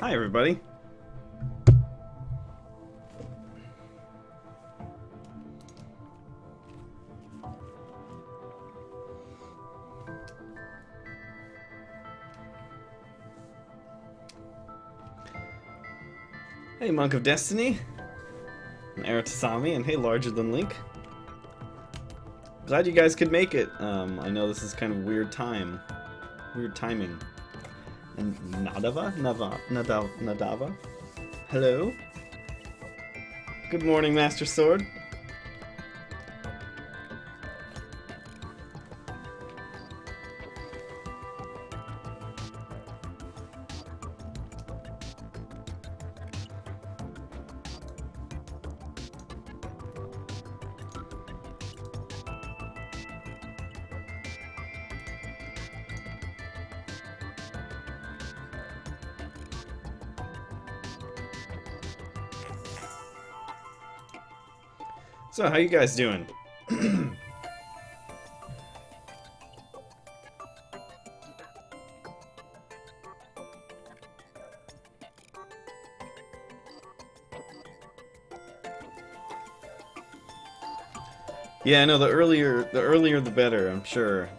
Hi, everybody. Hey, Monk of Destiny, and Aratasami, and hey, Larger Than Link. Glad you guys could make it. I know this is kind of weird timing. And Nadava? Hello? Good morning, Master Sword. So, how you guys doing? Yeah, I know the earlier the better, I'm sure,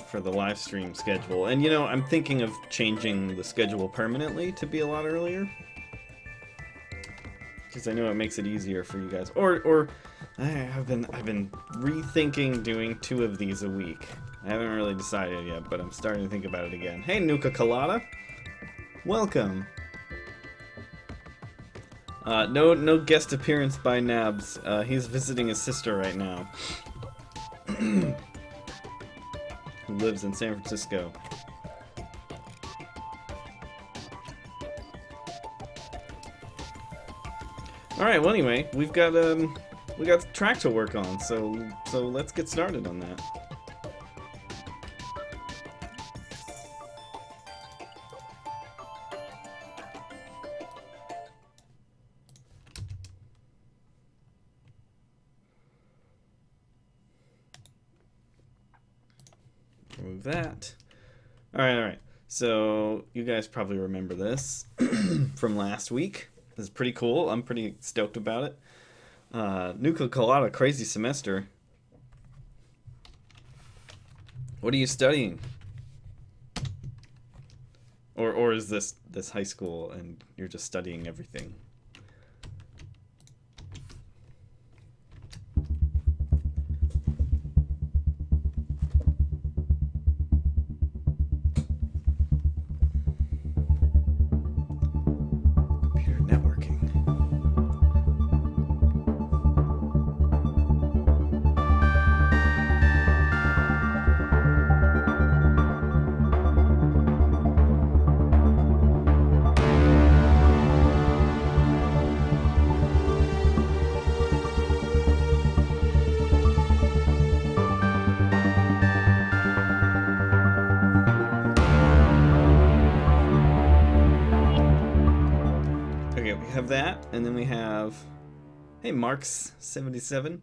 for the live stream schedule. And you know, I'm thinking of changing the schedule permanently to be a lot earlier. Because I know it makes it easier for you guys. Or I've been rethinking doing 2 of these a week. I haven't really decided yet, but I'm starting to think about it again. Hey, Nuka Colada, welcome. No guest appearance by Nabs. He's visiting his sister right now, who lives in San Francisco. All right. Well, anyway, we got the track to work on, so let's get started on that. Remove that. All right. So you guys probably remember this from last week. This is pretty cool. I'm pretty stoked about it. Nuka Colada, crazy semester. What are you studying? Or is this high school and you're just studying everything? That, and then we have, hey, Marks77,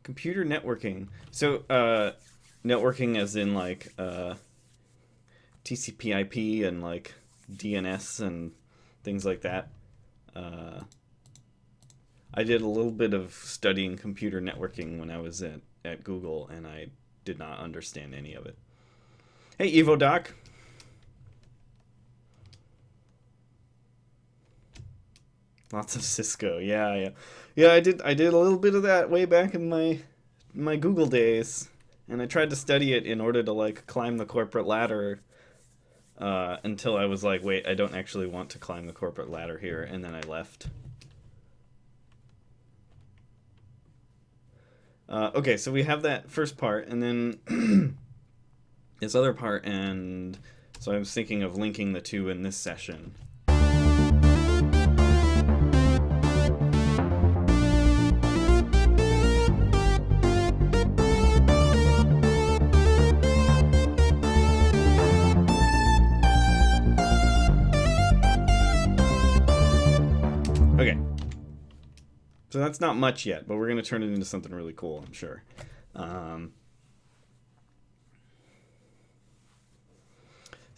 computer networking. So networking as in like TCP/IP and like DNS and things like that. I did a little bit of studying computer networking when I was at Google, and I did not understand any of it. Hey, Evo Doc. Lots of Cisco, yeah. I did a little bit of that way back in my Google days, and I tried to study it in order to like climb the corporate ladder. Until I was like, wait, I don't actually want to climb the corporate ladder here, and then I left. Okay, so we have that first part, and then this other part, and so I was thinking of linking the two in this session. Okay. So that's not much yet, but we're going to turn it into something really cool, I'm sure.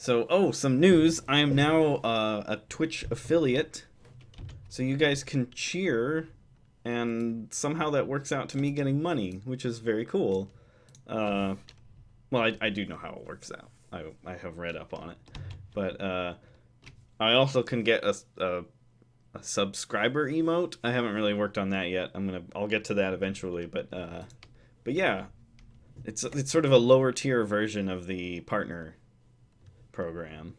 So, oh, some news. I am now a Twitch affiliate. So you guys can cheer, and somehow that works out to me getting money, which is very cool. Uh, well, I do know how it works out. I have read up on it. But I also can get a subscriber emote. I haven't really worked on that yet. I'll get to that eventually. But yeah, it's sort of a lower tier version of the partner program.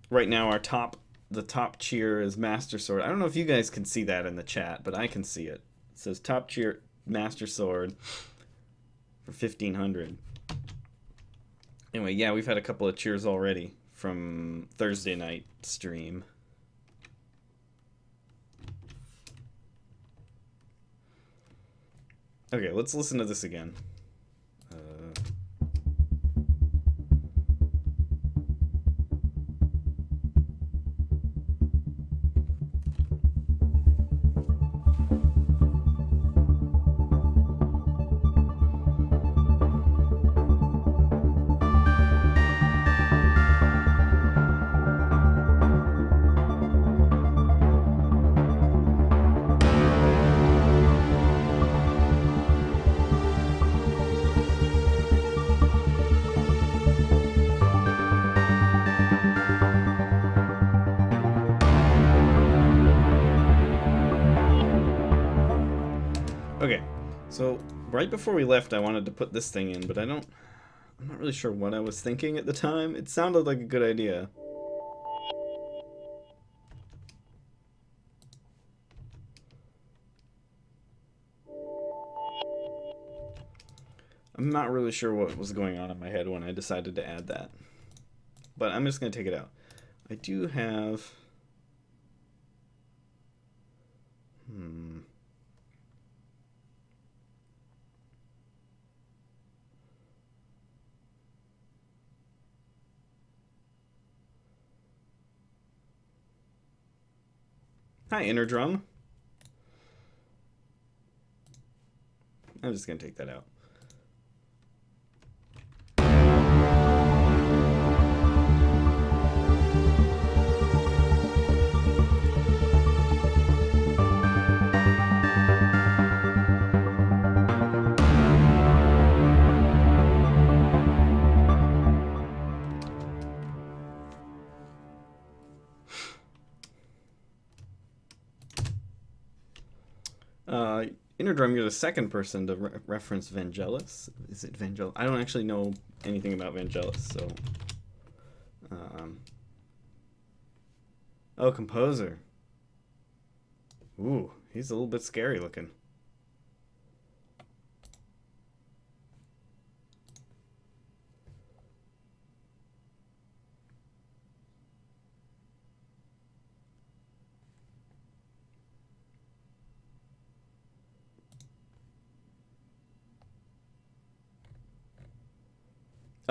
Right now, the top cheer is Master Sword. I don't know if you guys can see that in the chat, but I can see it. It says top cheer Master Sword for 1,500. Anyway, yeah, we've had a couple of cheers already from Thursday night stream. Okay, let's listen to this again. Okay, so right before we left, I wanted to put this thing in, but I'm not really sure what I was thinking at the time. It sounded like a good idea. I'm not really sure what was going on in my head when I decided to add that. But I'm just going to take it out. I do have... Hi, Inner Drum. I'm just going to take that out. Inner Drum, you're the second person to reference Vangelis. Is it Vangelis? I don't actually know anything about Vangelis, so... Oh, Composer. Ooh, he's a little bit scary looking.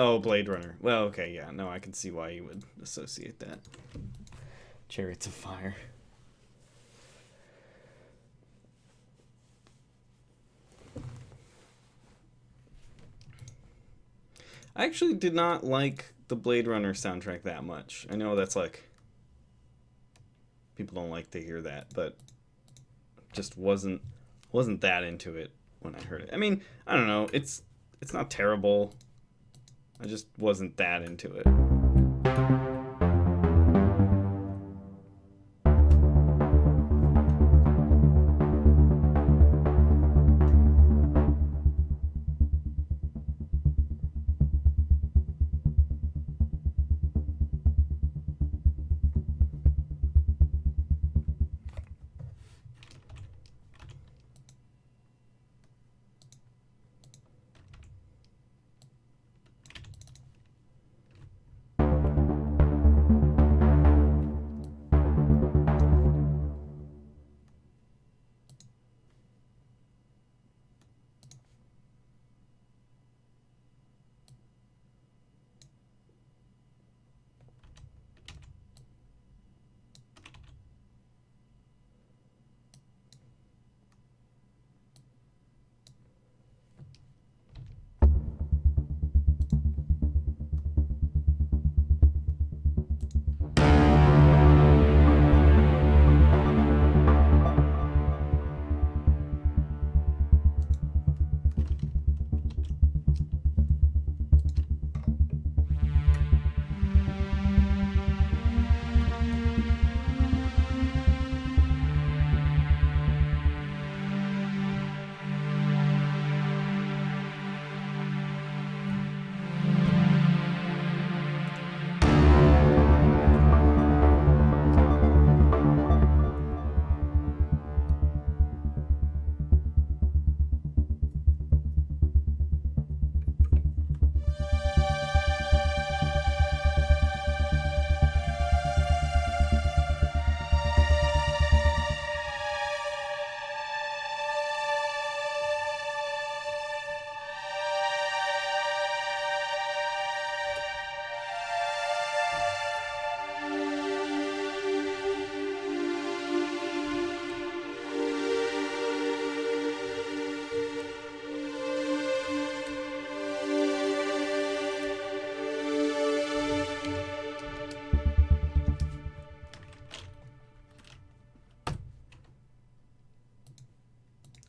Oh, Blade Runner. Well, okay, yeah. No, I can see why you would associate that. Chariots of Fire. I actually did not like the Blade Runner soundtrack that much. I know that's like... People don't like to hear that, but... Just wasn't that into it when I heard it. I mean, I don't know. It's not terrible. I just wasn't that into it.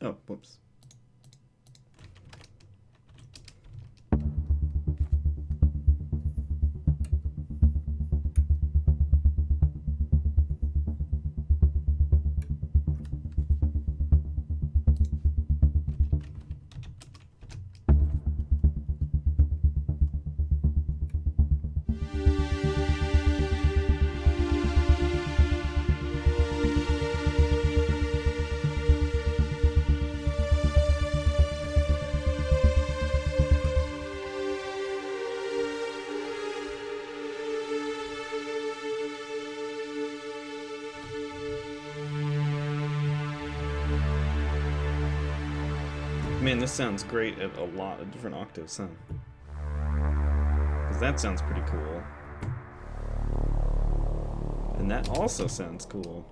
Oh, whoops. Man, this sounds great at a lot of different octaves, huh? Because that sounds pretty cool. And that also sounds cool.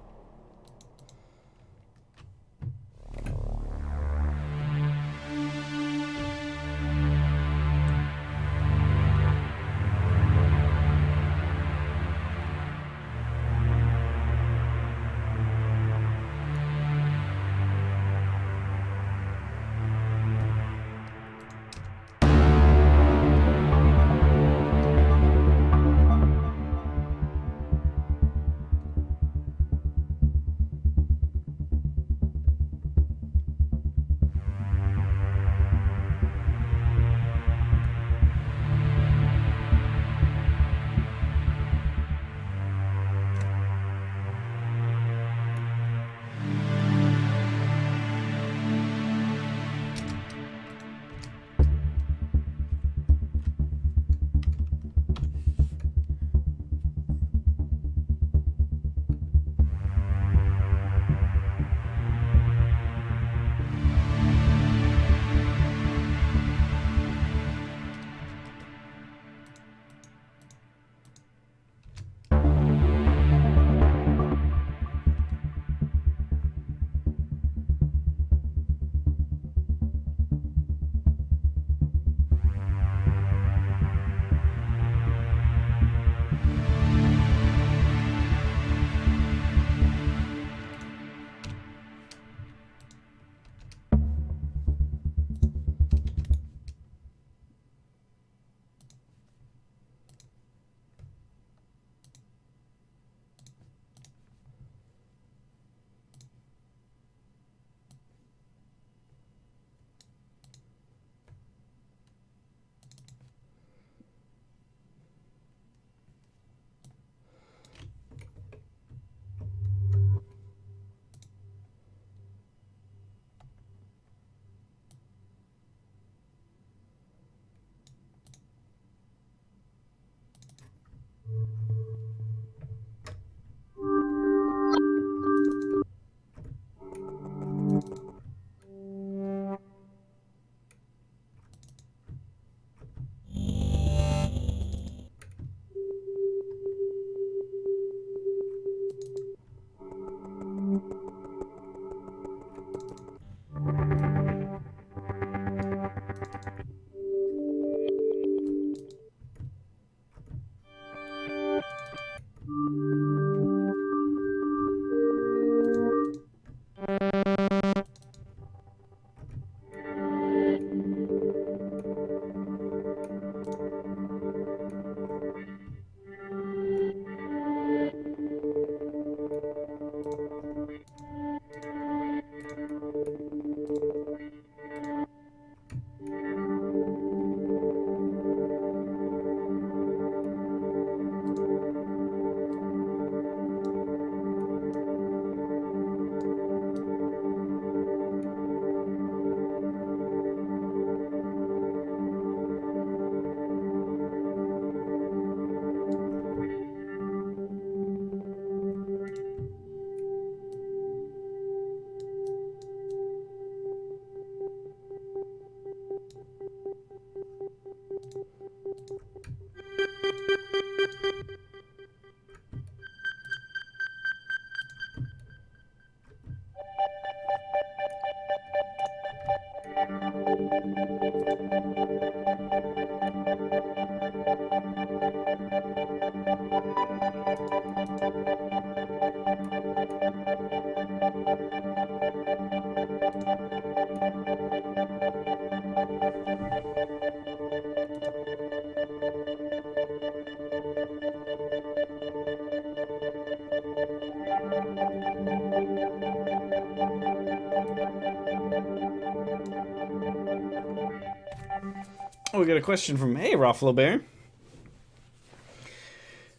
Oh, we got a question from Hey Ruffalo Bear.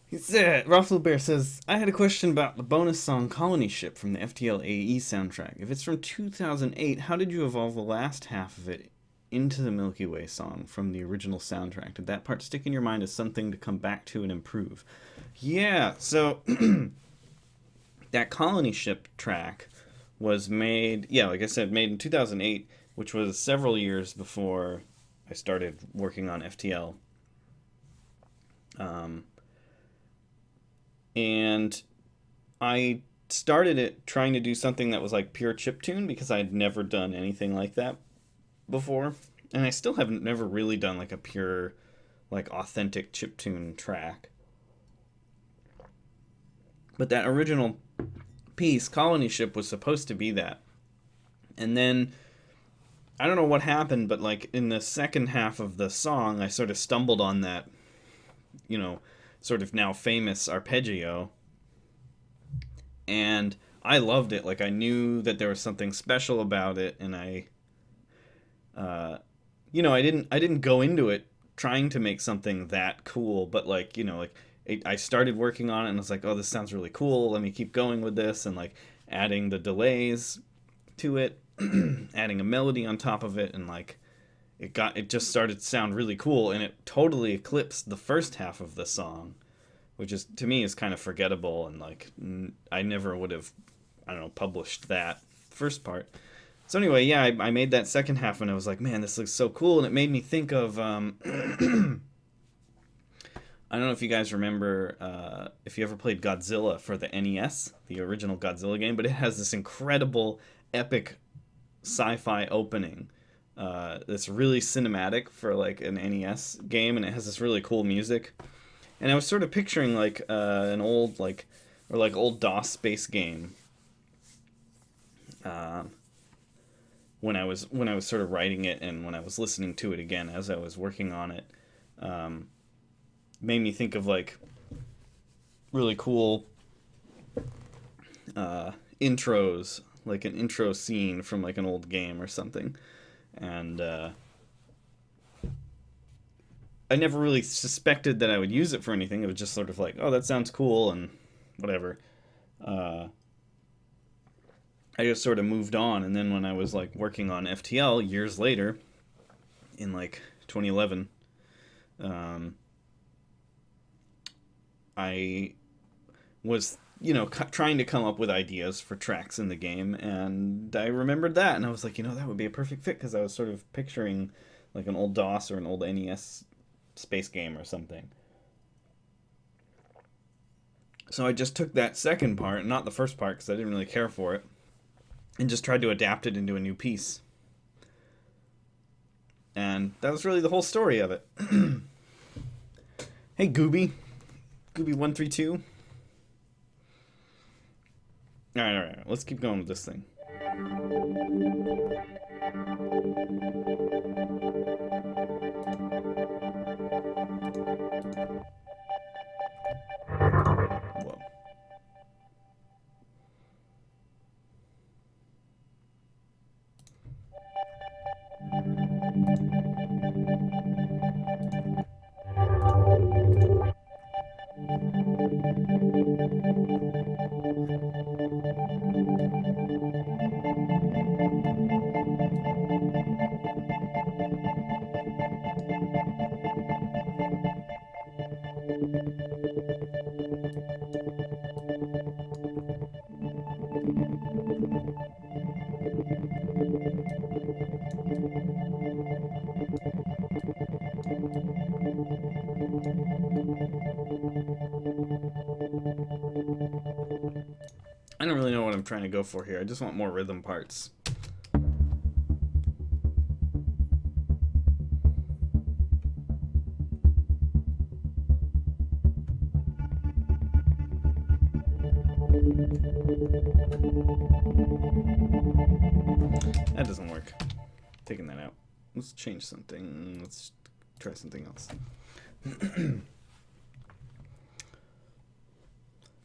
He said, Ruffalo Bear says, I had a question about the bonus song Colony Ship from the FTL AE soundtrack. If it's from 2008, how did you evolve the last half of it into the Milky Way song from the original soundtrack? Did that part stick in your mind as something to come back to and improve? Yeah, so that Colony Ship track was made, yeah, like I said, made in 2008, which was several years before I started working on FTL. And I started it trying to do something that was like pure chiptune because I'd never done anything like that before. And I still haven't never really done like a pure, like authentic chiptune track. But that original piece, Colony Ship, was supposed to be that. And then I don't know what happened, but like in the second half of the song, I sort of stumbled on that, sort of now famous arpeggio. And I loved it. Like I knew that there was something special about it, and I didn't go into it trying to make something that cool, but I started working on it and I was like, oh, this sounds really cool. Let me keep going with this, and like adding the delays to it, adding a melody on top of it, and like it just started to sound really cool, and it totally eclipsed the first half of the song, which is to me is kind of forgettable, and like I never would have, I don't know, published that first part. So anyway, yeah, I made that second half and I was like, man, this looks so cool, and it made me think of I don't know if you guys remember if you ever played Godzilla for the NES, the original Godzilla game, but it has this incredible, epic sci-fi opening that's really cinematic for like an NES game, and it has this really cool music. And I was sort of picturing like an old old DOS space game when I was sort of writing it, and when I was listening to it again as I was working on it. Made me think of like really cool intros, like an intro scene from like an old game or something. And I never really suspected that I would use it for anything. It was just sort of like, oh, that sounds cool and whatever. I just sort of moved on, and then when I was like working on FTL years later, in like 2011, I was trying to come up with ideas for tracks in the game, and I remembered that, and I was like, that would be a perfect fit, because I was sort of picturing like an old DOS or an old NES space game or something. So I just took that second part, not the first part because I didn't really care for it, and just tried to adapt it into a new piece. And that was really the whole story of it. Hey Gooby. Gooby132. Alright, let's keep going with this thing. Whoa. I don't really know what I'm trying to go for here. I just want more rhythm parts. That doesn't work. Taking that out. Let's change something. Let's try something else.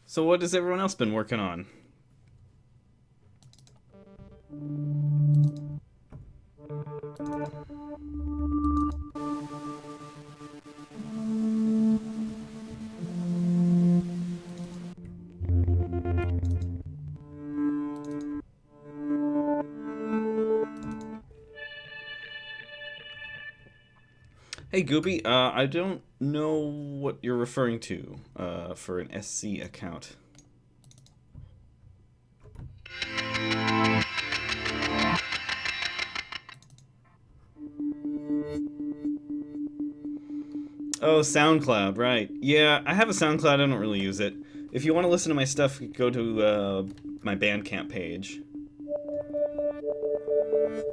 So what has everyone else been working on? Hey Goopy, I don't know what you're referring to for an SC account. Oh, SoundCloud, right. Yeah, I have a SoundCloud, I don't really use it. If you want to listen to my stuff, go to my Bandcamp page.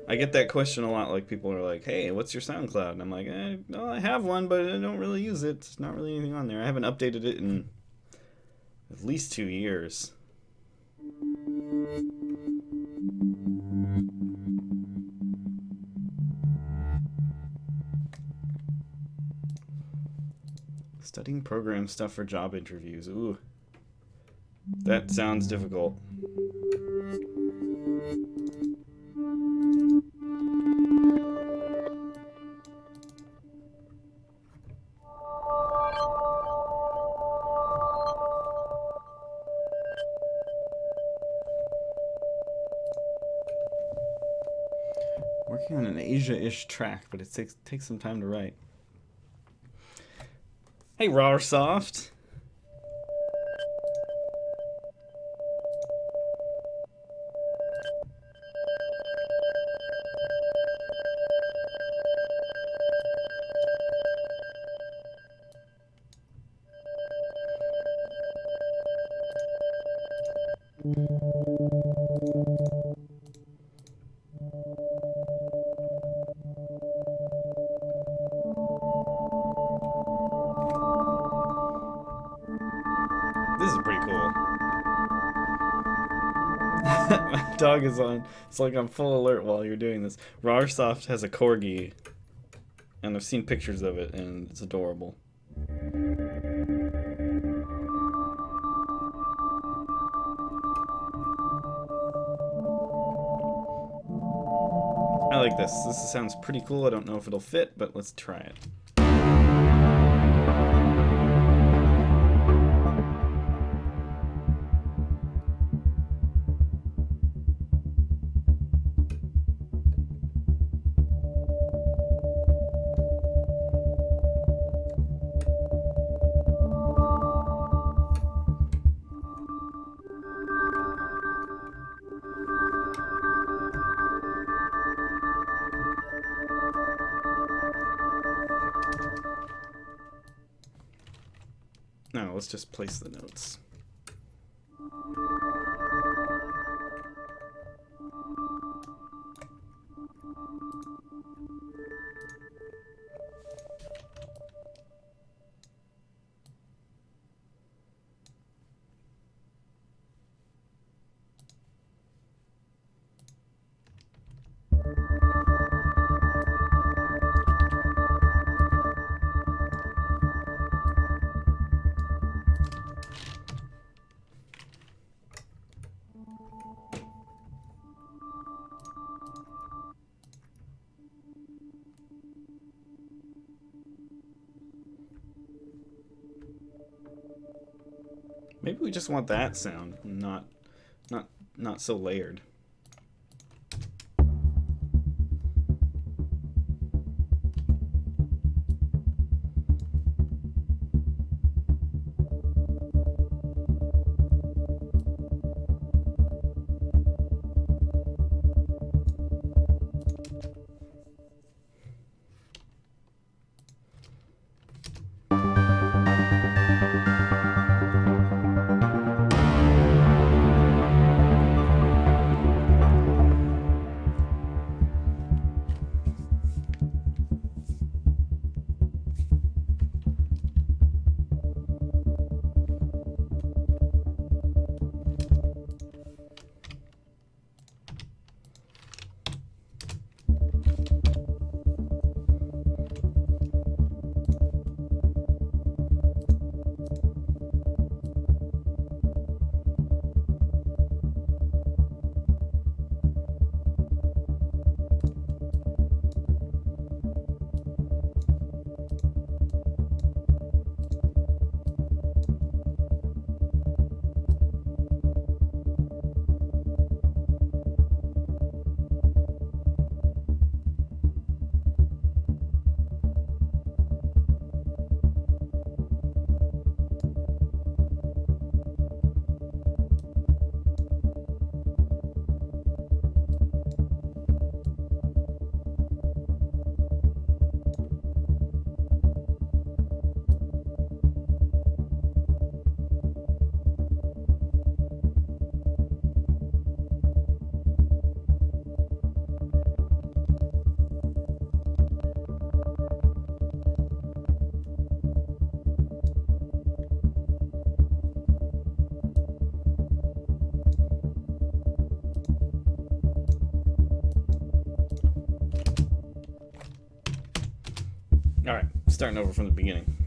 I get that question a lot, like people are like, hey, what's your SoundCloud? And I'm like, well, I have one, but I don't really use it. There's not really anything on there. I haven't updated it in at least 2 years. Studying program stuff for job interviews. Ooh. That sounds difficult. Working on an Asia-ish track, but it takes some time to write. Hey, Rawrsoft. This is pretty cool. My dog is on. It's like on full alert while you're doing this. Rawrsoft has a corgi, and I've seen pictures of it, and it's adorable. I like this. This sounds pretty cool. I don't know if it'll fit, but let's try it. Now let's just place the notes. Maybe we just want that sound, not so layered. All right, starting over from the beginning.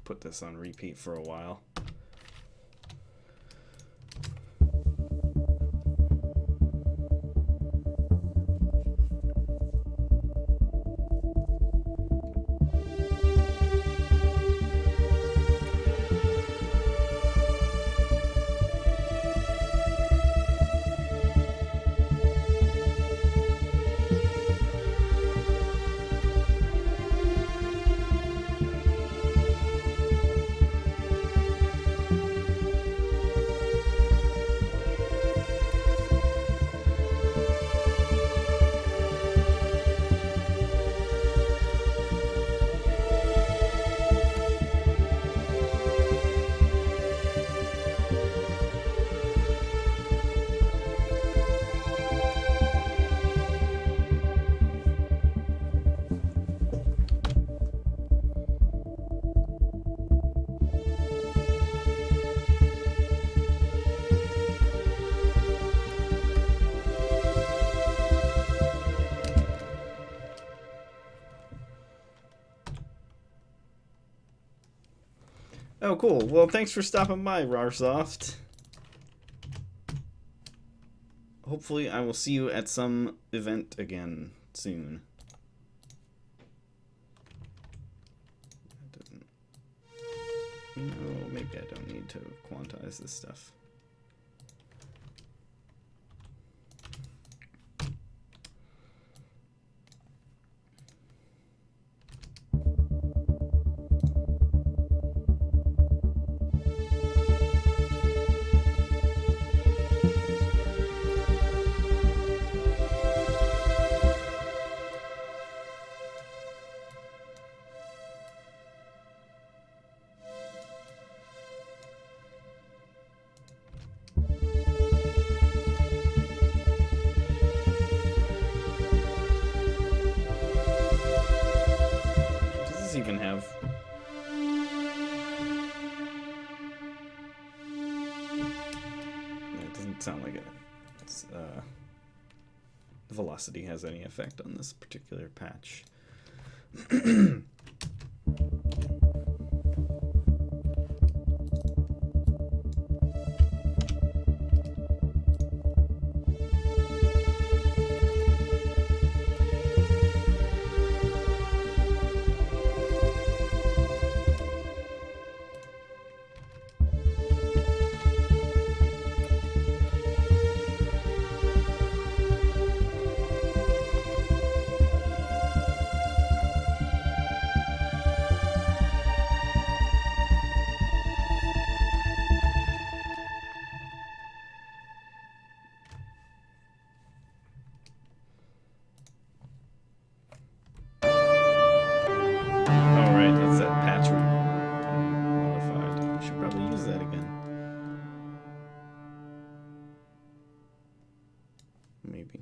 Put this on repeat for a while. Oh, cool. Well, thanks for stopping by, Rarsoft. Hopefully, I will see you at some event again soon. No, maybe I don't need to quantize this stuff. velocity has any effect on this particular patch. Maybe.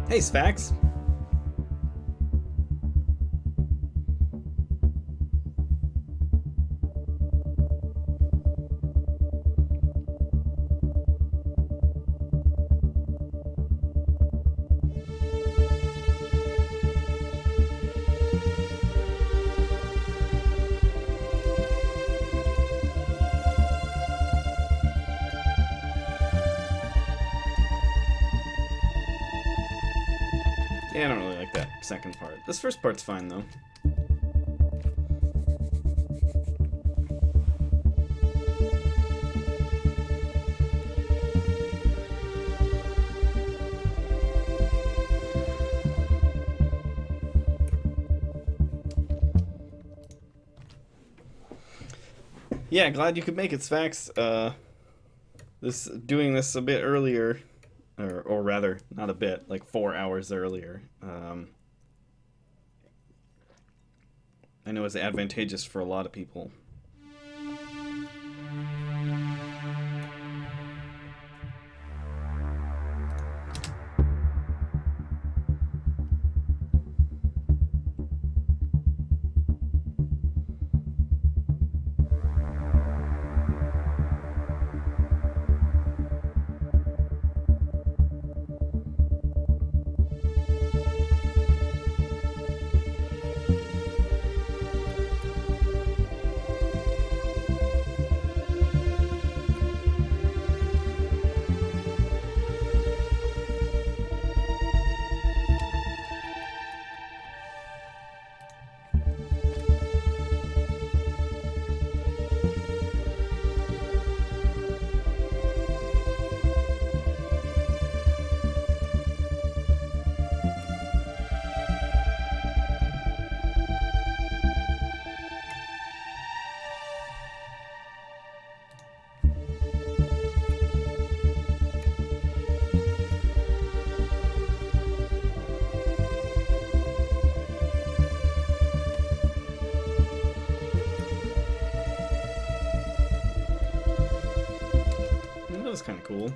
Hey, Sphax. Yeah, I don't really like that second part. This first part's fine, though. Yeah, glad you could make it, Sphax. Doing this a bit earlier, or rather, not a bit, like 4 hours earlier. I know it's advantageous for a lot of people. That was kind of cool.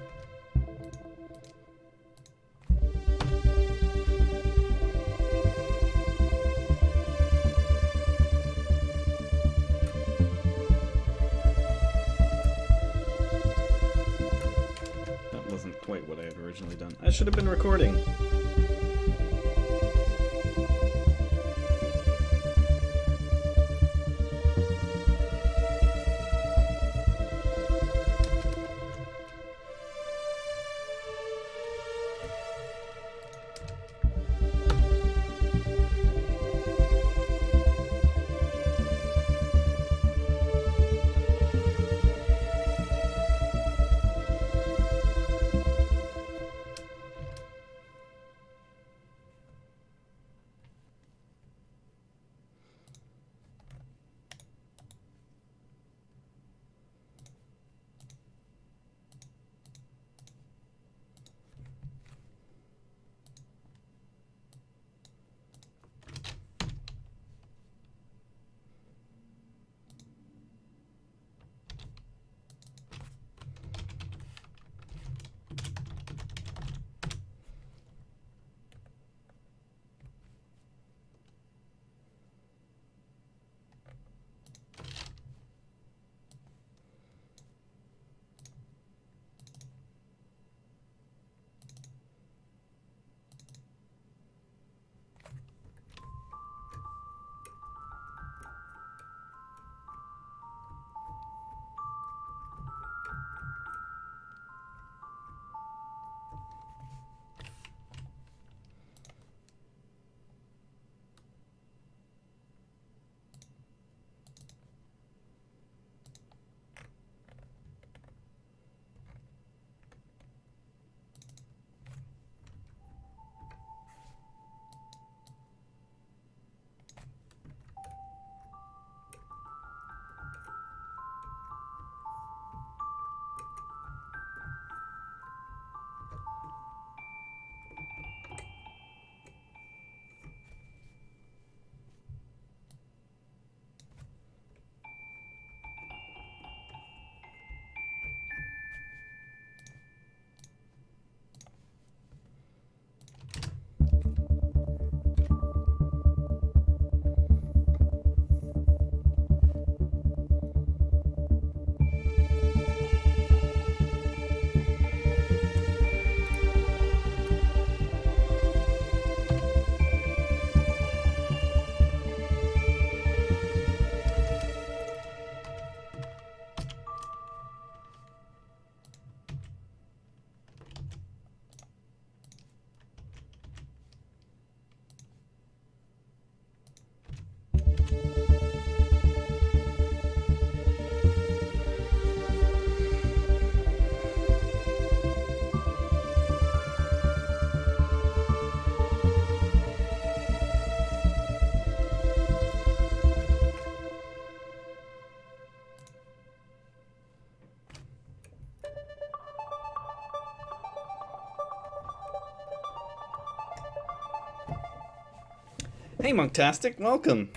That wasn't quite what I had originally done. I should have been recording. Hey, Monktastic, welcome.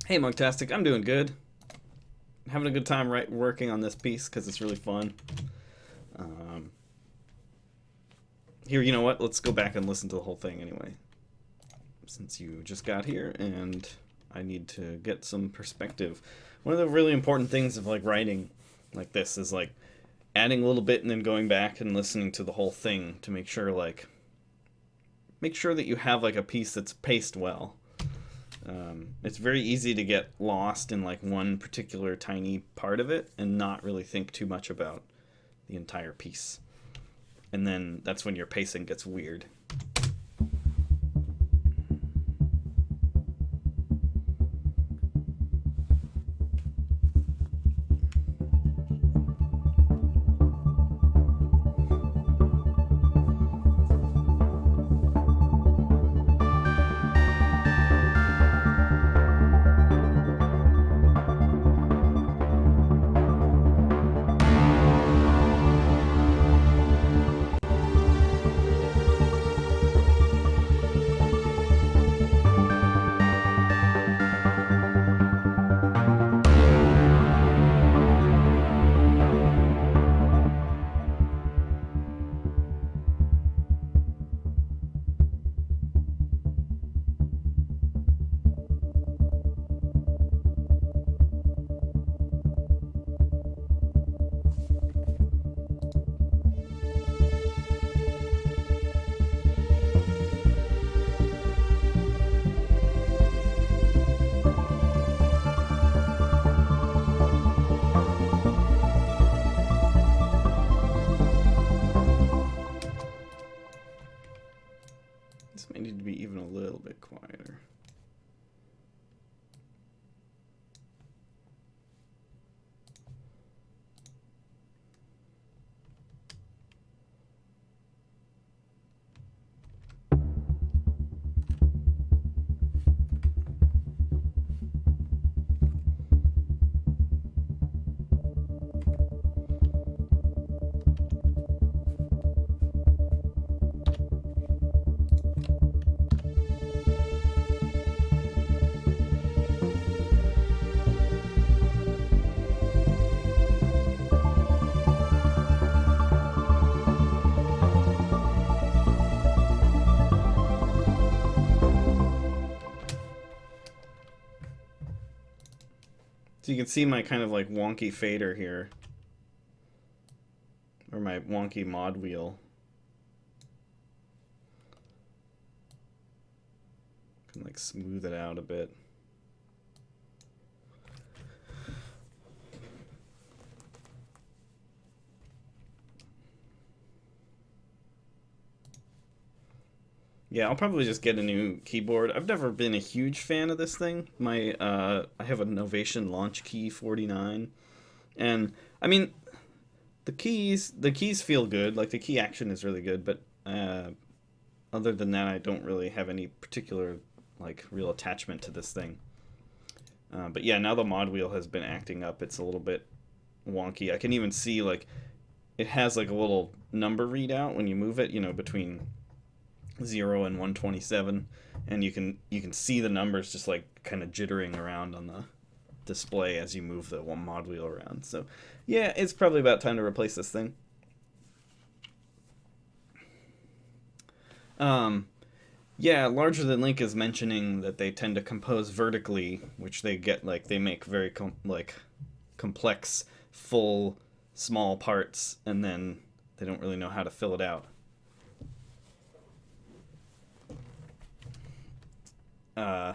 Hey, Monktastic, I'm doing good. Having a good time working on this piece because it's really fun. Here, you know what? Let's go back and listen to the whole thing anyway. Since you just got here and I need to get some perspective. One of the really important things of like writing like this is like adding a little bit and then going back and listening to the whole thing to make sure that you have like a piece that's paced well. It's very easy to get lost in like one particular tiny part of it and not really think too much about the entire piece. And then that's when your pacing gets weird. This may need to be even a little bit quieter. So you can see my kind of like wonky fader here, or my wonky mod wheel. Can like smooth it out a bit. Yeah, I'll probably just get a new keyboard. I've never been a huge fan of this thing. I have a Novation Launch Key 49, and I mean, the keys feel good. Like the key action is really good, but other than that, I don't really have any particular like real attachment to this thing. But yeah, now the mod wheel has been acting up. It's a little bit wonky. I can even see like it has like a little number readout when you move it, between 0 and 127, and you can see the numbers just like kind of jittering around on the display as you move the one mod wheel around. So, yeah, it's probably about time to replace this thing. Um, yeah, Larger Than Link is mentioning that they tend to compose vertically, which they get like they make very like complex, full, small parts, and then they don't really know how to fill it out. Uh,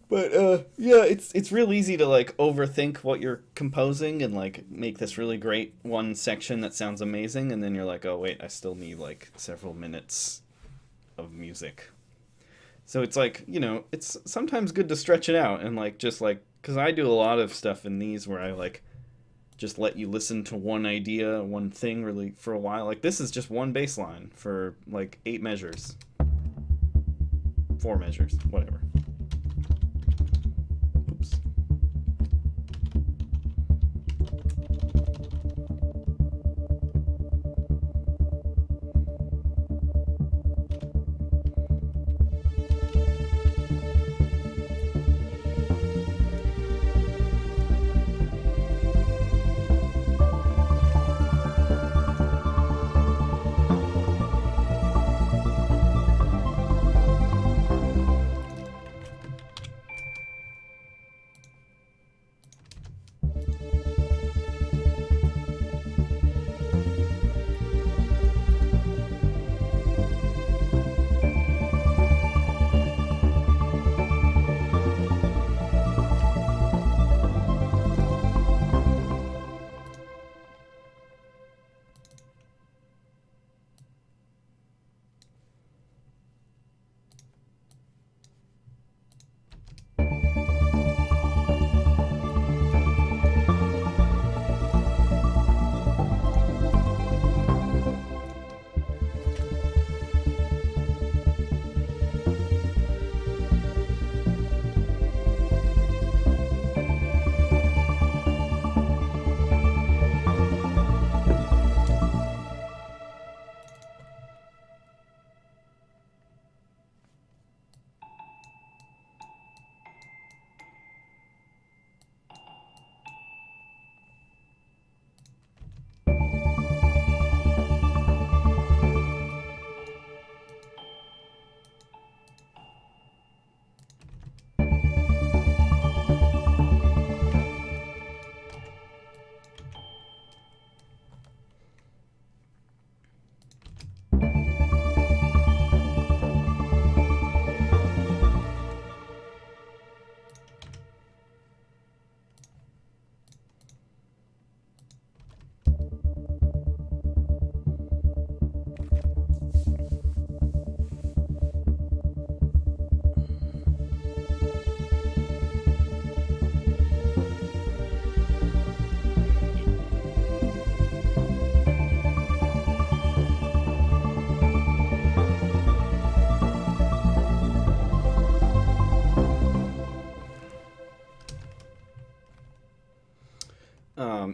but yeah, it's real easy to like overthink what you're composing and like make this really great one section that sounds amazing, and then you're like, oh wait, I still need like several minutes of music. So it's like, it's sometimes good to stretch it out and like just like because I do a lot of stuff in these where I like just let you listen to one idea, one thing really for a while. Like this is just one bass line for like 8 measures, 4 measures, whatever. Oops.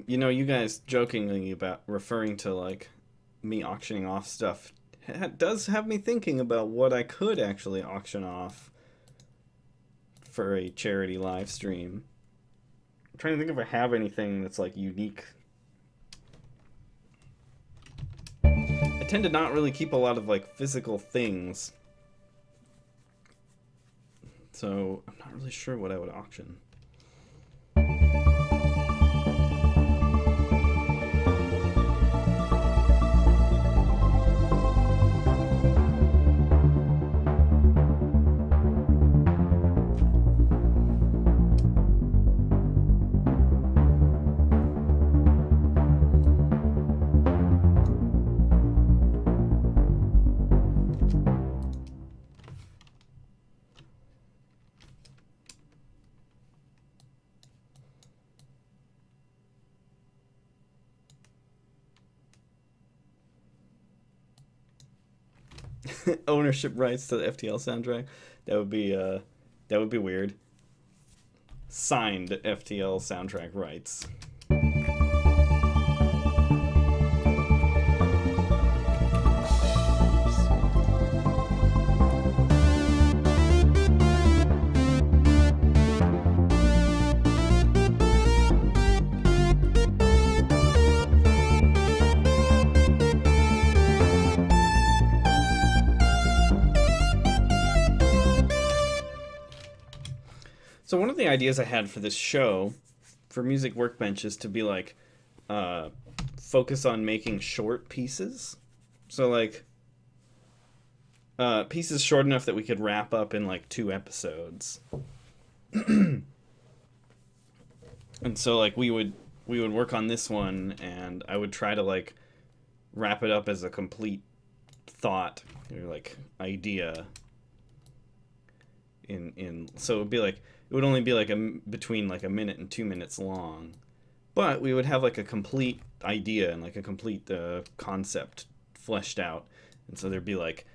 You guys jokingly about referring to like me auctioning off stuff does have me thinking about what I could actually auction off for a charity live stream. I'm trying to think if I have anything that's like unique. I tend to not really keep a lot of like physical things, so I'm not really sure what I would auction. Ownership rights to the FTL soundtrack. That would be weird. Signed FTL soundtrack rights. So one of the ideas I had for this show, for Music Workbench, is to be like, uh, focus on making short pieces. So like, pieces short enough that we could wrap up in like 2 episodes. And so like we would work on this one, and I would try to like wrap it up as a complete thought or like idea in so it would be like it would only be like between like a minute and 2 minutes long, but we would have like a complete idea and like a complete concept fleshed out, and so there'd be like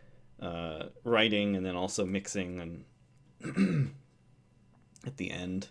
writing and then also mixing and at the end.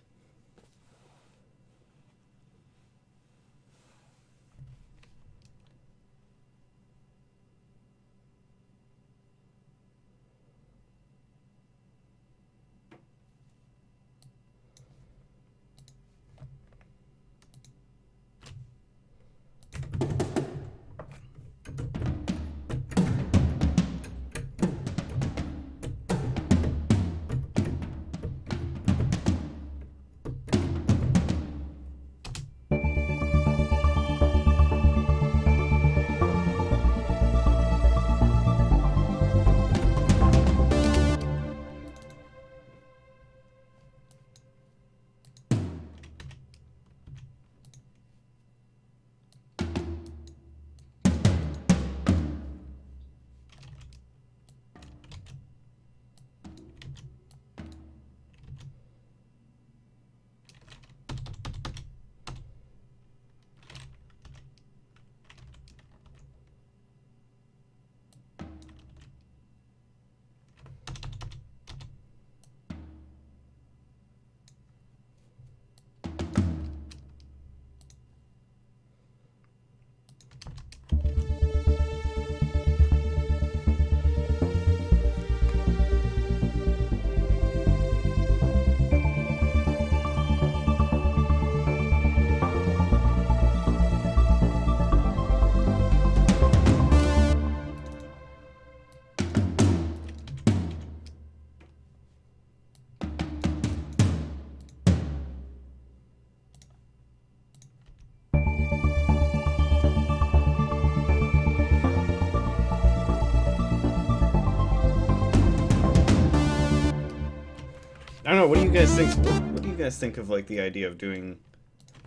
I don't know. What do you guys think? What do you guys think of like the idea of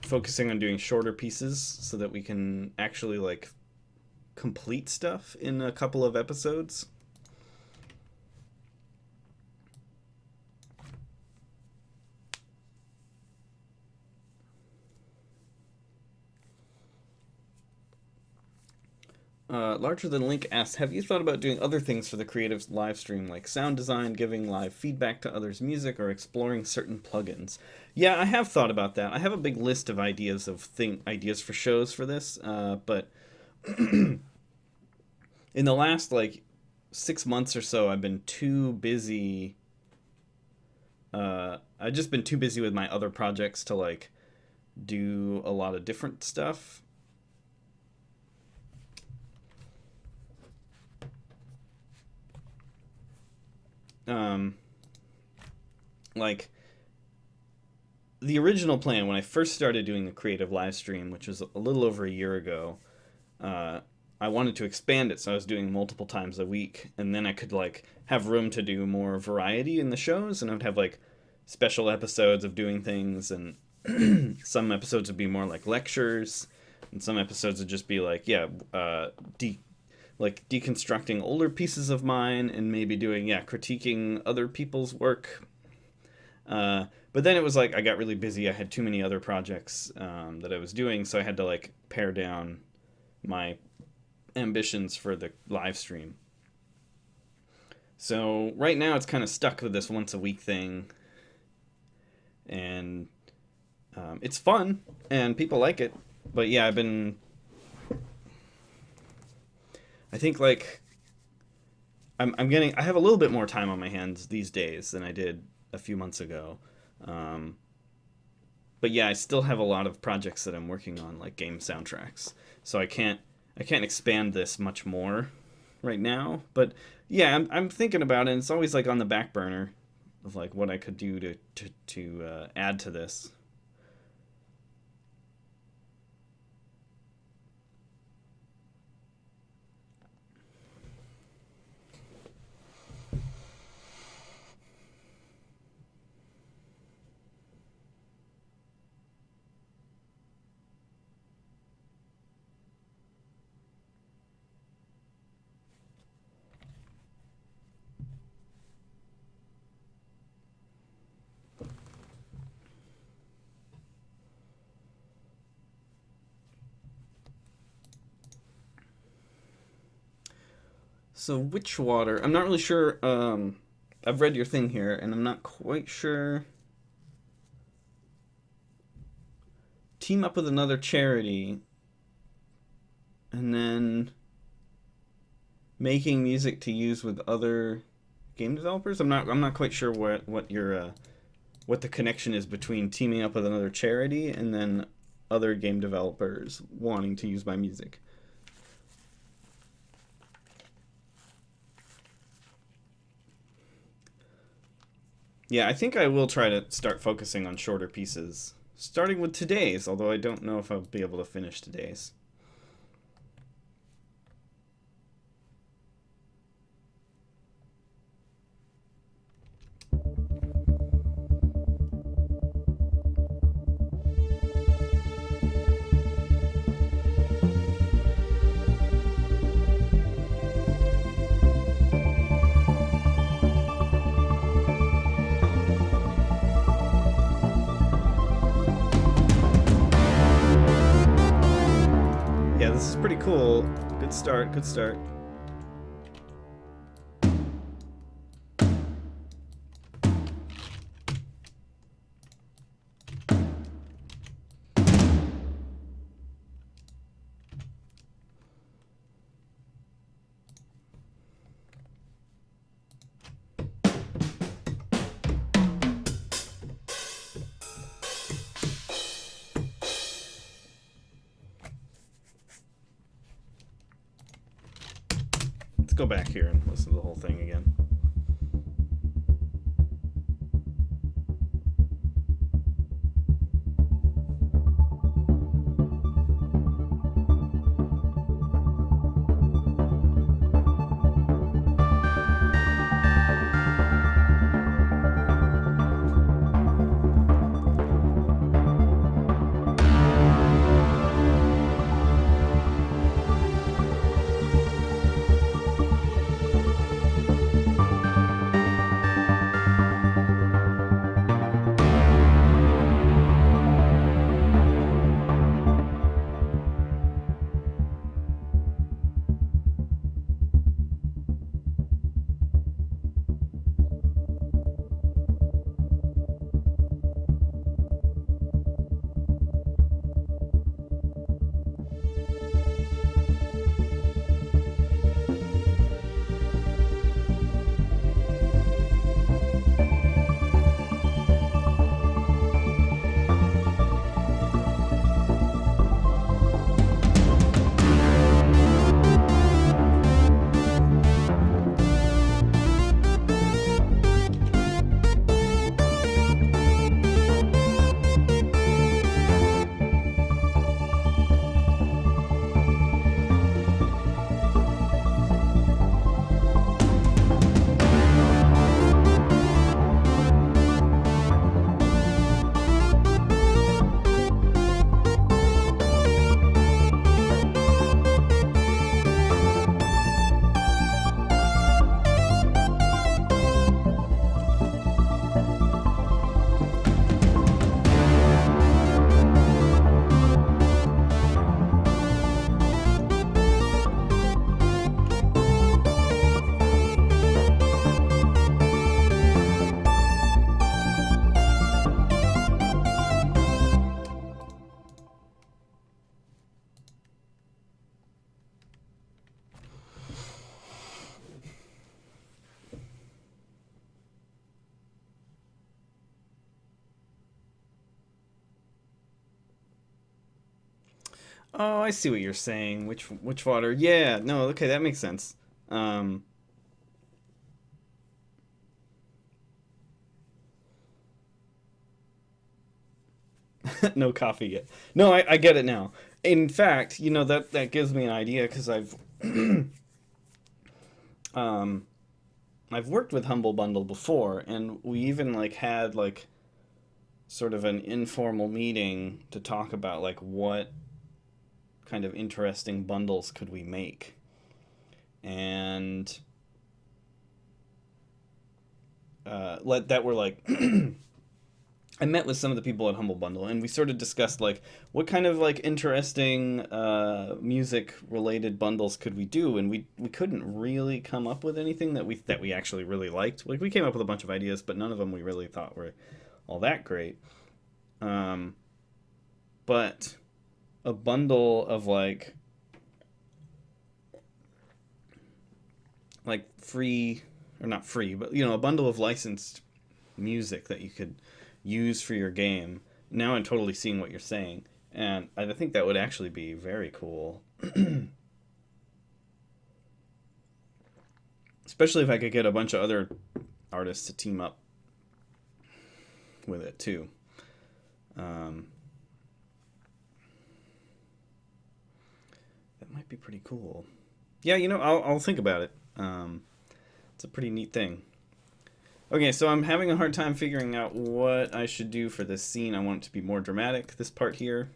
focusing on doing shorter pieces so that we can actually like complete stuff in a couple of episodes? Larger Than Link asks, have you thought about doing other things for the creative live stream, like sound design, giving live feedback to others' music, or exploring certain plugins? Yeah, I have thought about that. I have a big list of ideas for shows for this, but in the last like 6 months or so, I've been too busy. I've just been too busy with my other projects to like do a lot of different stuff. Um, like the original plan when I first started doing the creative live stream, which was a little over a year ago, uh, I wanted to expand it, so I was doing multiple times a week, and then I could like have room to do more variety in the shows, and I would have like special episodes of doing things, and some episodes would be more like lectures, and some episodes would just be like, yeah, like deconstructing older pieces of mine, and maybe doing, yeah, critiquing other people's work. But then it was like I got really busy. I had too many other projects that I was doing, so I had to like pare down my ambitions for the live stream. So right now it's kind of stuck with this once a week thing, and it's fun and people like it. But yeah, I think like I have a little bit more time on my hands these days than I did a few months ago. Um, but yeah, I still have a lot of projects that I'm working on, like game soundtracks. So I can't expand this much more right now. But yeah, I'm thinking about it. And it's always like on the back burner of like what I could do to add to this. So Witchwater, I'm not really sure. I've read your thing here, and I'm not quite sure. Team up with another charity, and then making music to use with other game developers. I'm not quite sure what the connection is between teaming up with another charity and then other game developers wanting to use my music. Yeah, I think I will try to start focusing on shorter pieces, starting with today's, although I don't know if I'll be able to finish today's. Yeah, this is pretty cool. Good start, good start. Let's go back here and listen to the whole thing again. Oh, I see what you're saying. Which water? Yeah, no, okay, that makes sense. Um, no coffee yet. No, I get it now. In fact, that gives me an idea because um I've worked with Humble Bundle before, and we even like had like sort of an informal meeting to talk about like what kind of interesting bundles could we make. And let that were like I met with some of the people at Humble Bundle, and we sort of discussed like what kind of like interesting music related bundles could we do, and we couldn't really come up with anything that we actually really liked. Like we came up with a bunch of ideas, but none of them we really thought were all that great. Um, but a bundle of like free, or not free, but a bundle of licensed music that you could use for your game. Now I'm totally seeing what you're saying, and I think that would actually be very cool. Especially if I could get a bunch of other artists to team up with it too. Um, that might be pretty cool. Yeah, I'll think about it. It's a pretty neat thing. Okay, so I'm having a hard time figuring out what I should do for this scene. I want it to be more dramatic, this part here.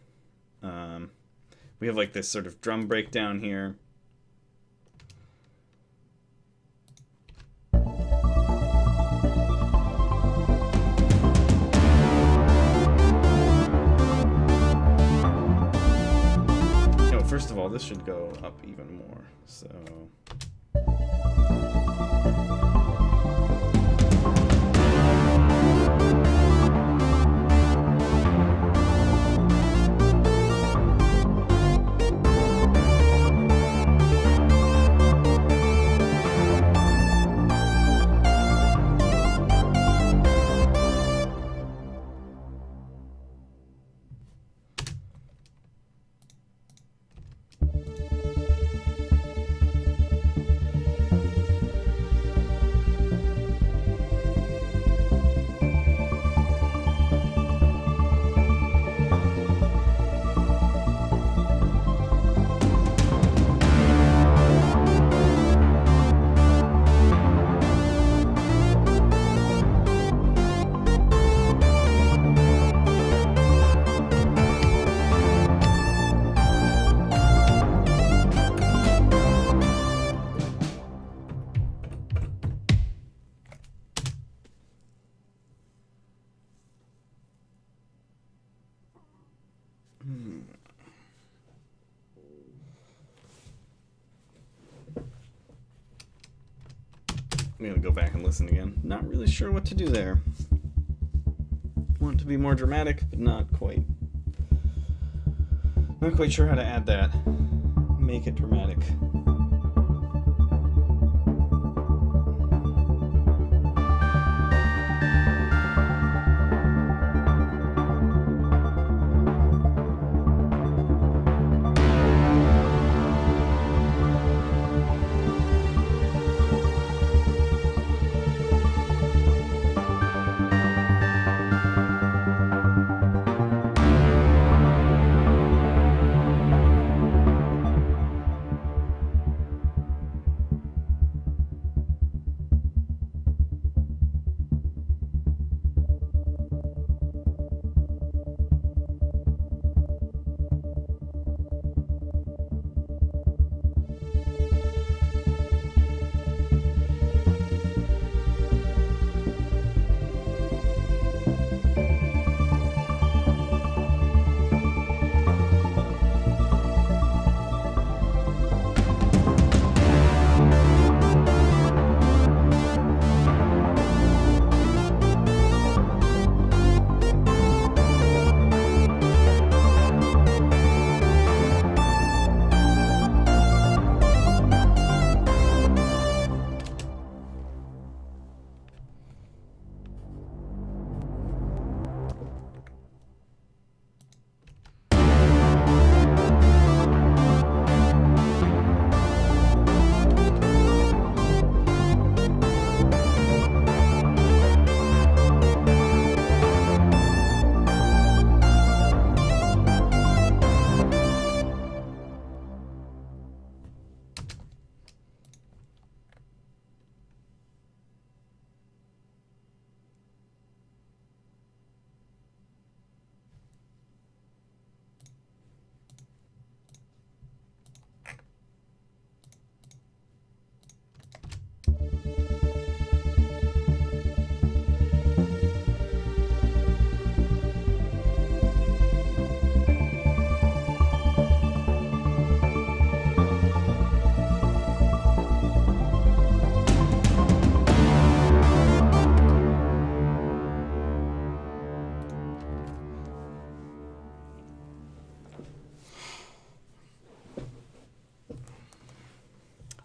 Um, we have like this sort of drum breakdown here. No, first of all, this should go up even more. So... I'm gonna go back and listen again. Not really sure what to do there. Want it to be more dramatic, but not quite. Not quite sure how to add that. Make it dramatic.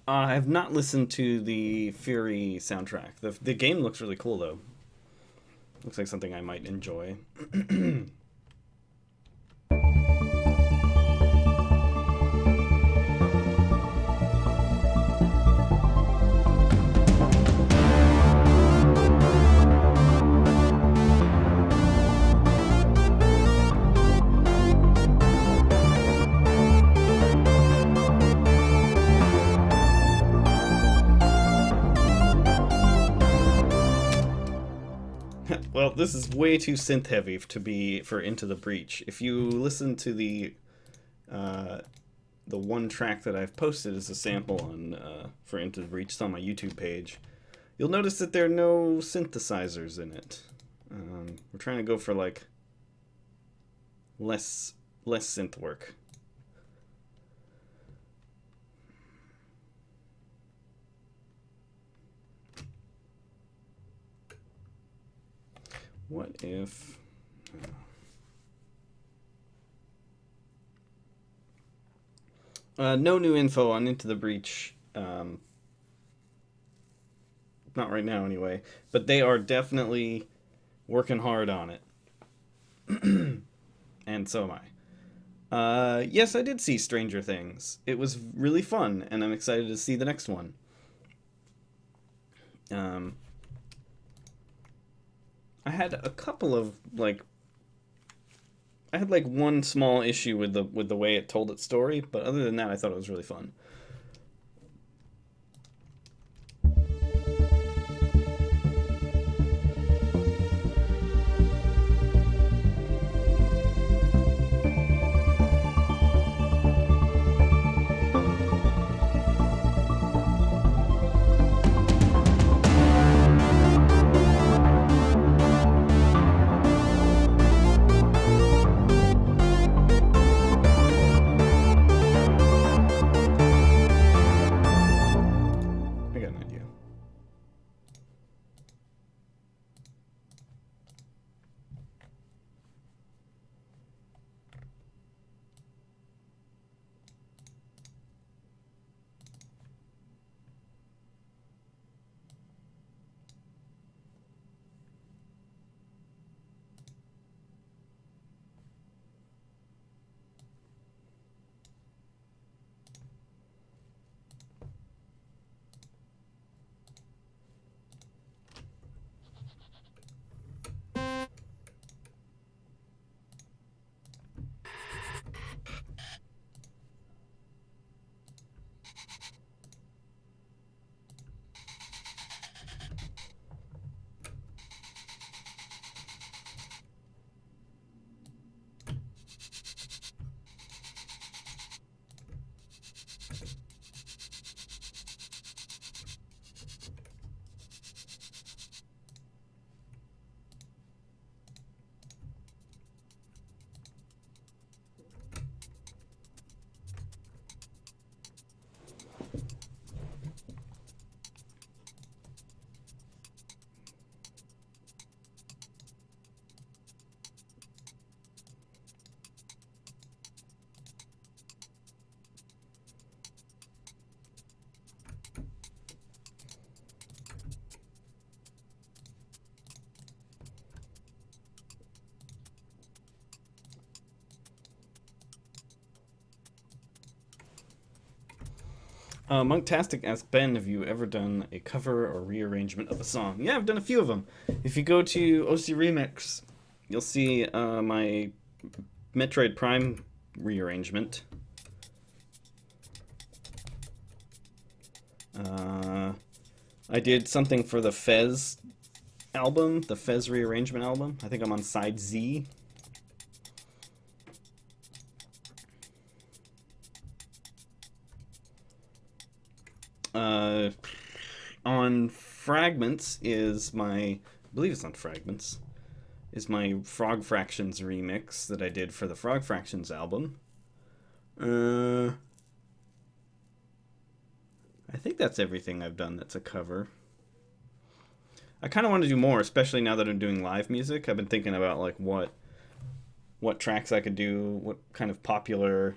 I have not listened to the Fury soundtrack. The game looks really cool though. Looks like something I might enjoy. Well, this is way too synth heavy to be for Into the Breach. If you listen to uh, the one track that I've posted as a sample on for Into the Breach, it's on my YouTube page, you'll notice that there are no synthesizers in it. We're trying to go for like less synth work. What if... no new info on Into the Breach. Not right now, anyway. But they are definitely working hard on it. And so am I. Yes, I did see Stranger Things. It was really fun, and I'm excited to see the next one. I had a couple of I had like one small issue with the way it told its story, but other than that, I thought it was really fun. I got an idea. Monktastic asks Ben, have you ever done a cover or rearrangement of a song? Yeah, I've done a few of them. If you go to OC Remix, you'll see my Metroid Prime rearrangement. I did something for the Fez album, the Fez rearrangement album. I think I'm on side Z. On Fragments is my, I believe it's on Fragments, is my Frog Fractions remix that I did for the Frog Fractions album. I think that's everything I've done that's a cover. I kind of want to do more, especially now that I'm doing live music. I've been thinking about like what tracks I could do, what kind of popular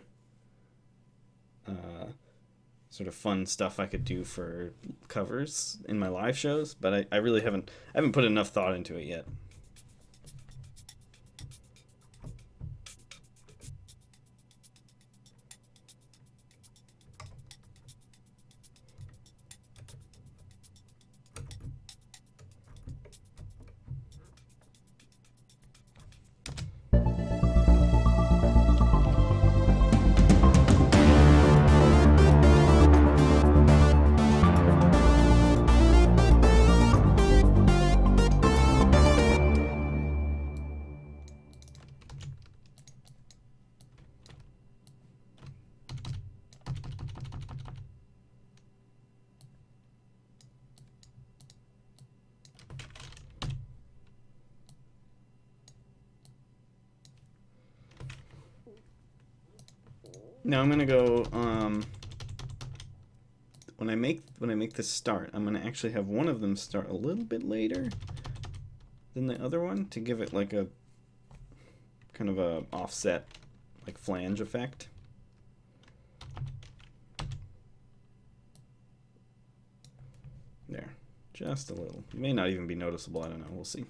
sort of fun stuff I could do for covers in my live shows, but I really haven't put enough thought into it yet. Now I'm gonna go when I make this start, I'm gonna actually have one of them start a little bit later than the other one to give it like a kind of a offset, like flange effect. There, just a little. It may not even be noticeable. I don't know. We'll see.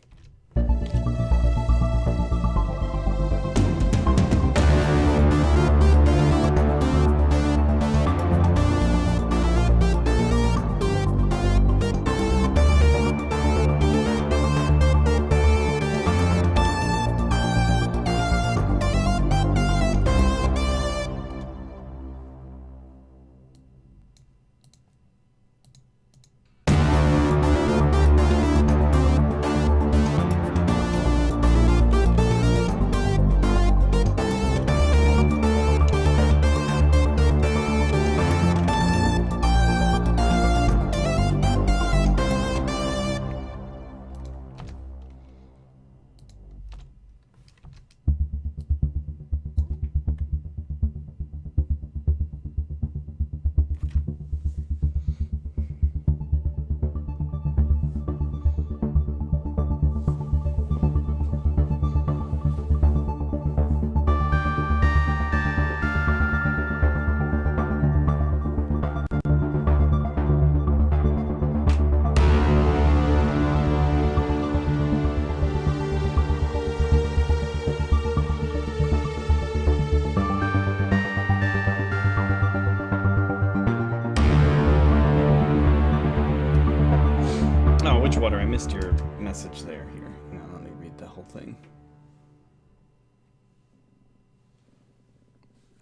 Water, I missed your message there. Here, now let me read the whole thing.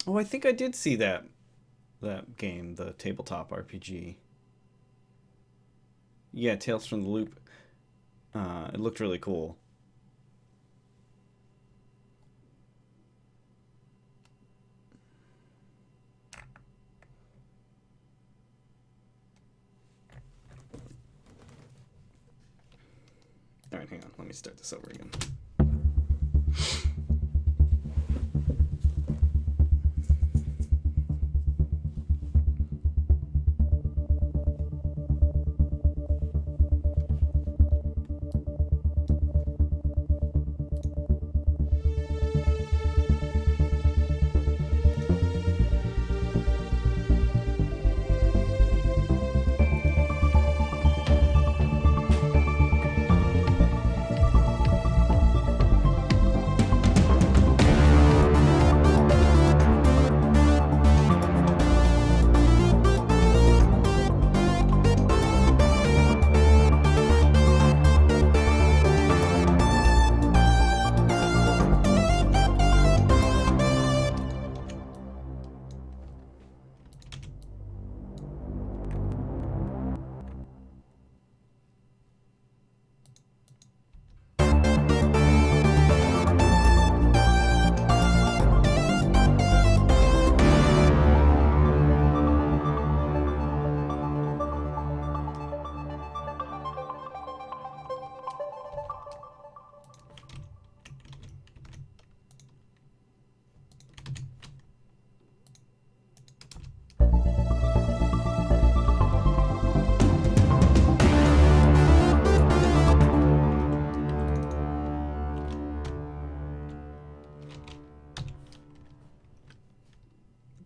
Oh, I think I did see that game, the tabletop RPG. Yeah, Tales from the Loop. It looked really cool. All right, hang on. Let me start this over again.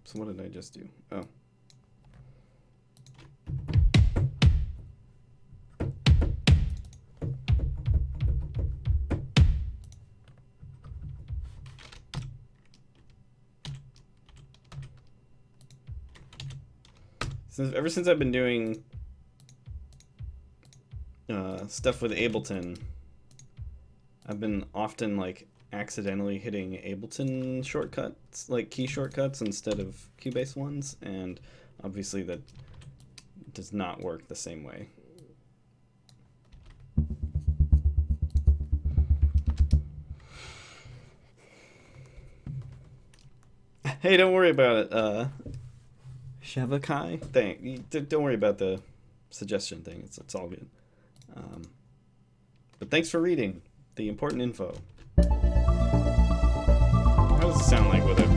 So what did I just do? Oh. ever since I've been doing stuff with Ableton, I've been often like accidentally hitting Ableton shortcuts, like key shortcuts instead of Cubase ones, and obviously that does not work the same way. Hey, don't worry about it, Shavakai. Don't worry about the suggestion thing. It's all good. But thanks for reading the important info. How does it sound like with it?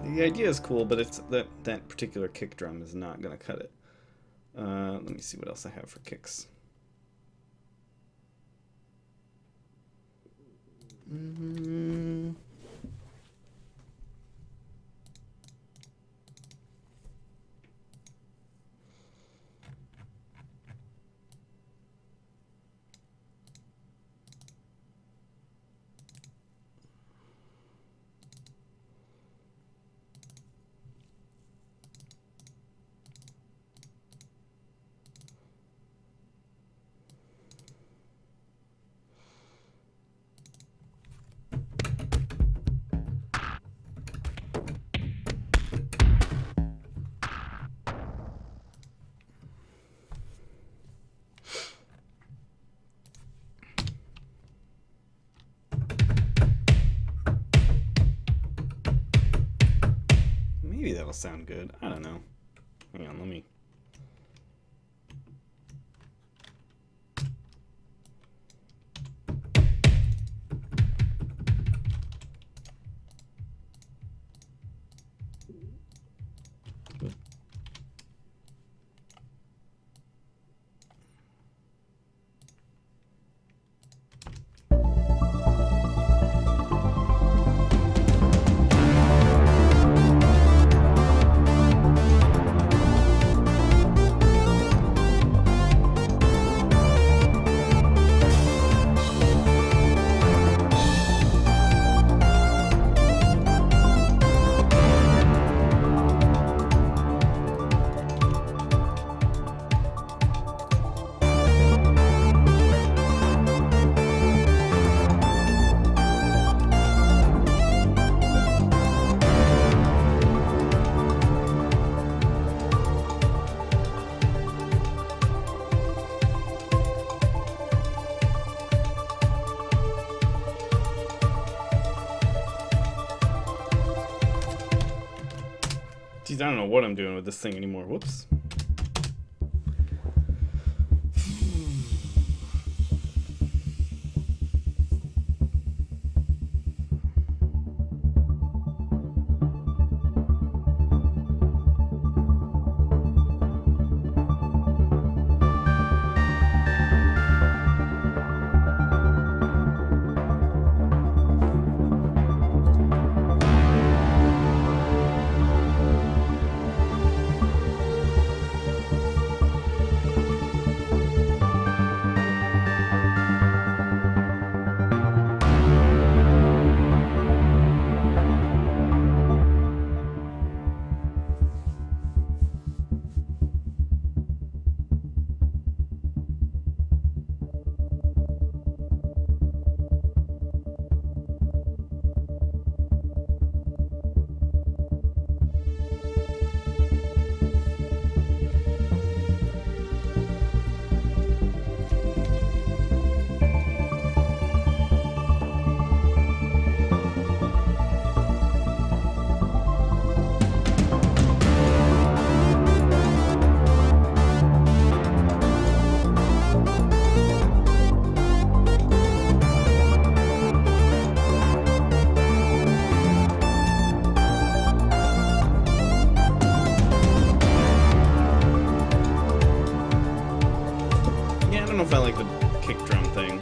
The idea is cool, but it's that particular kick drum is not gonna cut it. Let me see what else I have for kicks. Maybe that'll sound good. I don't know. Hang on, let me... Jeez, I don't know what I'm doing with this thing anymore. Whoops. I like the kick drum thing.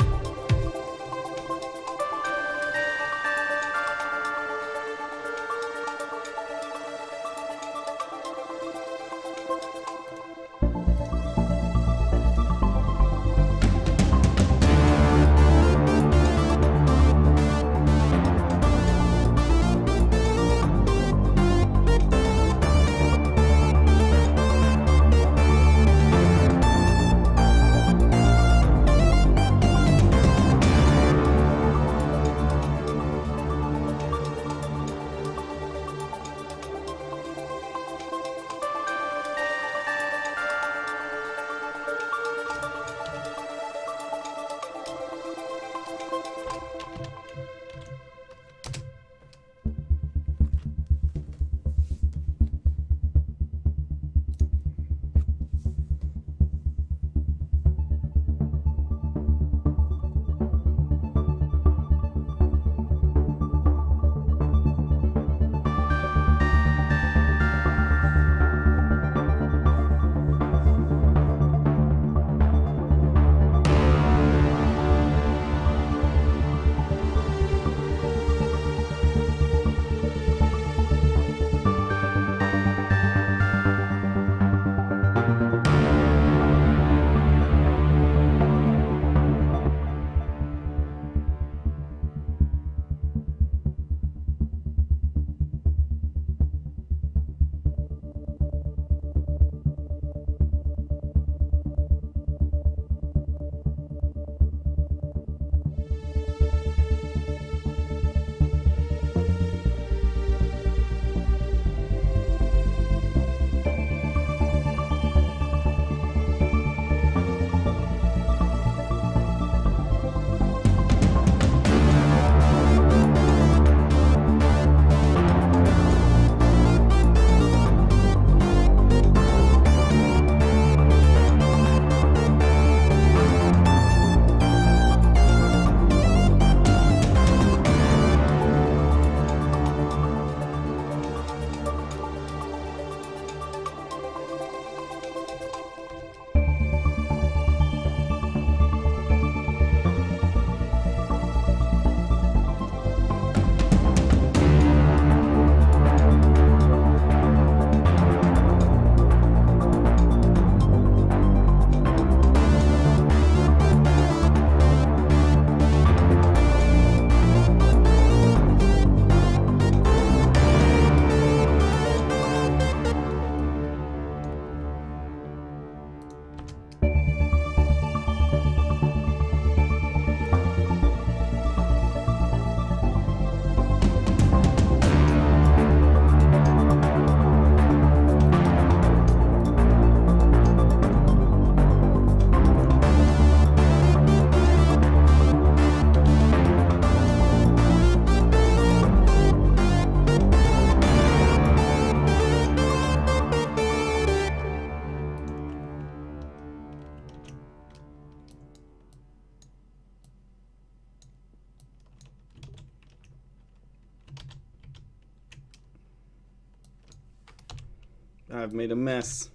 I've made a mess.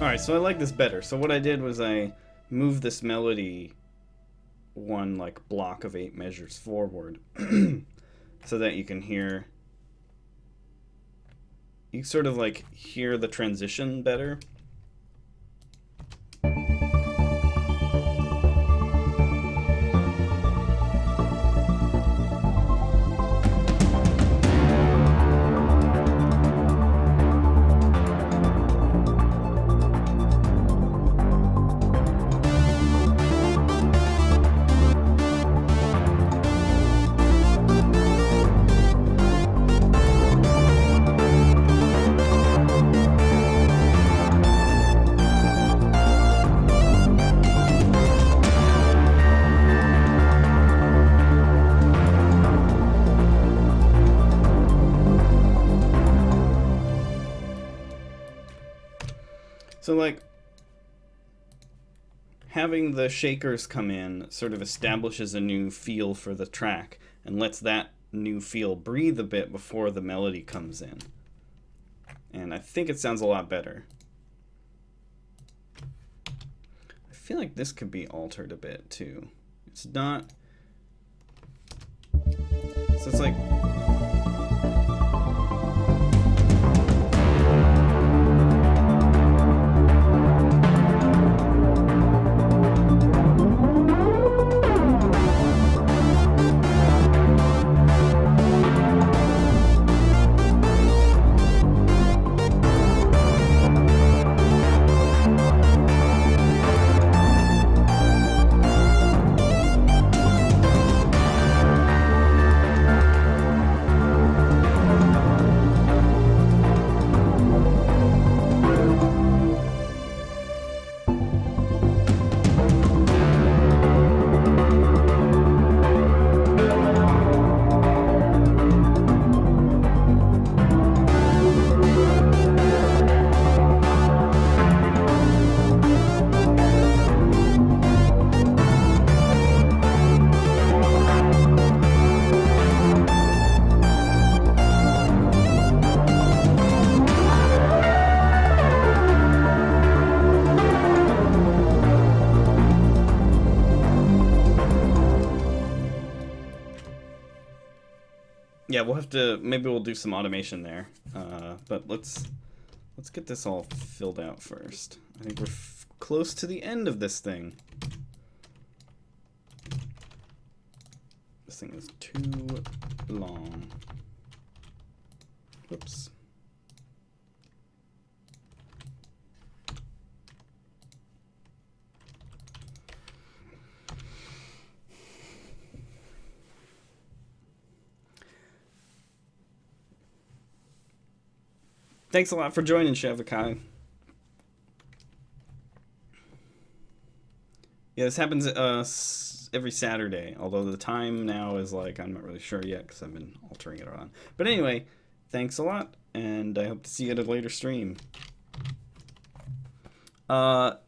Alright, so I like this better. So what I did was I moved this melody one like block of 8 measures forward so that you can hear, you sort of like hear the transition better. So like having the shakers come in sort of establishes a new feel for the track and lets that new feel breathe a bit before the melody comes in. And I think it sounds a lot better. I feel like this could be altered a bit too. It's not, so it's like, yeah, we'll have to, maybe we'll do some automation there, but let's get this all filled out first. I think we're close to the end of this thing. This thing is too long. Whoops. Thanks a lot for joining, Shavakai. Yeah, this happens every Saturday, although the time now is like, I'm not really sure yet because I've been altering it on. But anyway, thanks a lot, and I hope to see you at a later stream. Star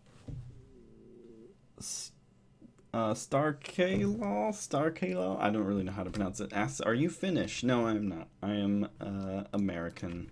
K-Law? I don't really know how to pronounce it. Asks, are you Finnish? No, I am not. I am American.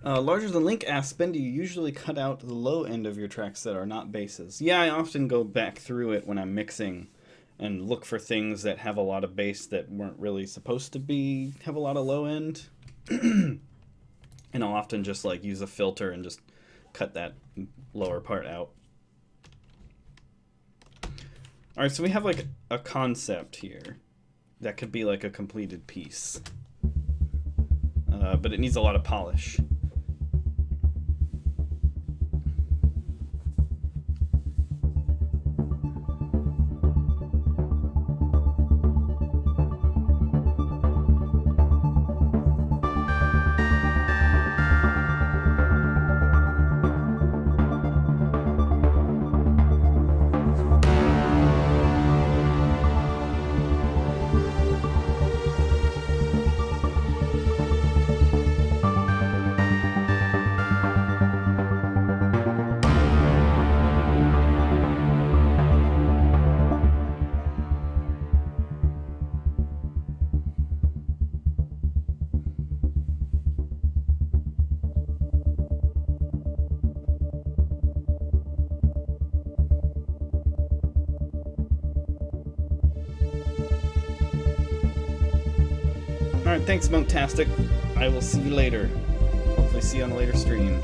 Larger than Link asks, Ben, do you usually cut out the low end of your tracks that are not basses? Yeah, I often go back through it when I'm mixing and look for things that have a lot of bass that weren't really supposed to have a lot of low end. And I'll often just like use a filter and just cut that lower part out. All right, so we have like a concept here that could be like a completed piece, but it needs a lot of polish. Alright, thanks, Monktastic. I will see you later. Hopefully see you on a later stream.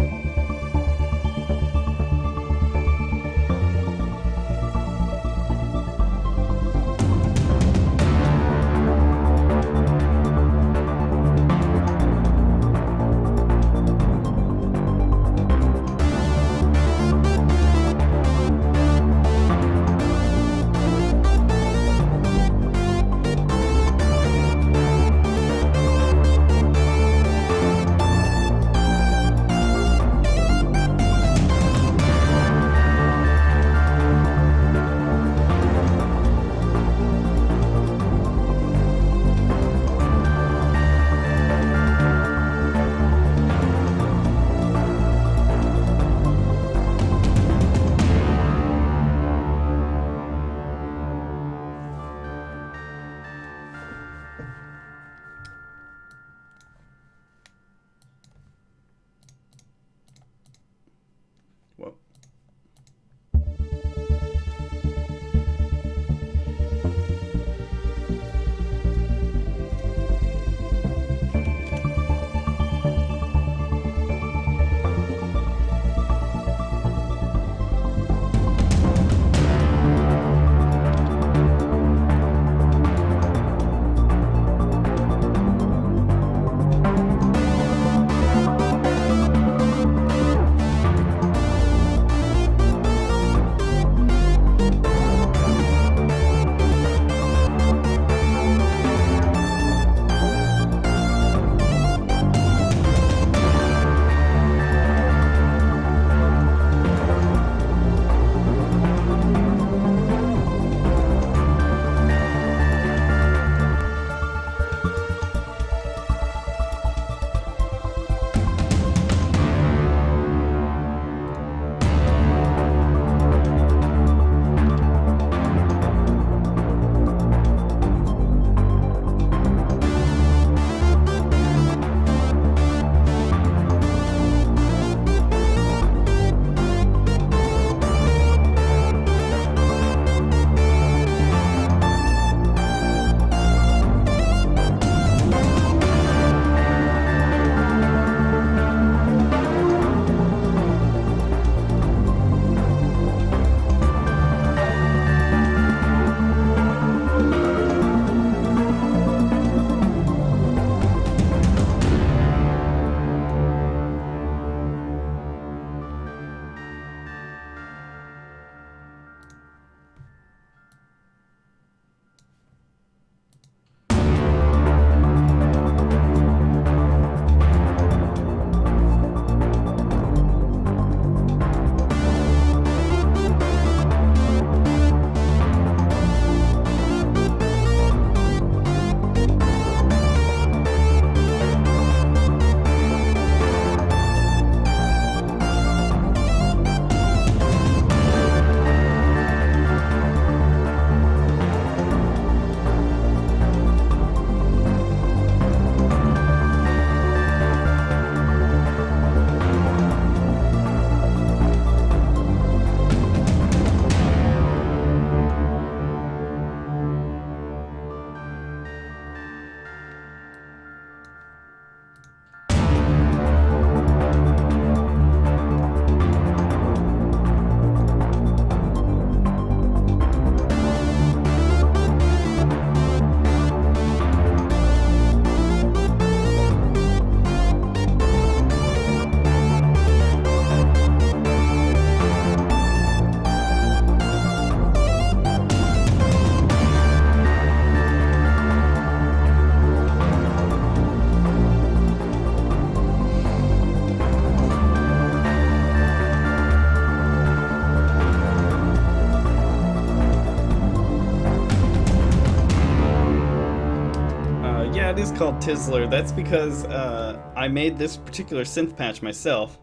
it is called Tizzler. That's because I made this particular synth patch myself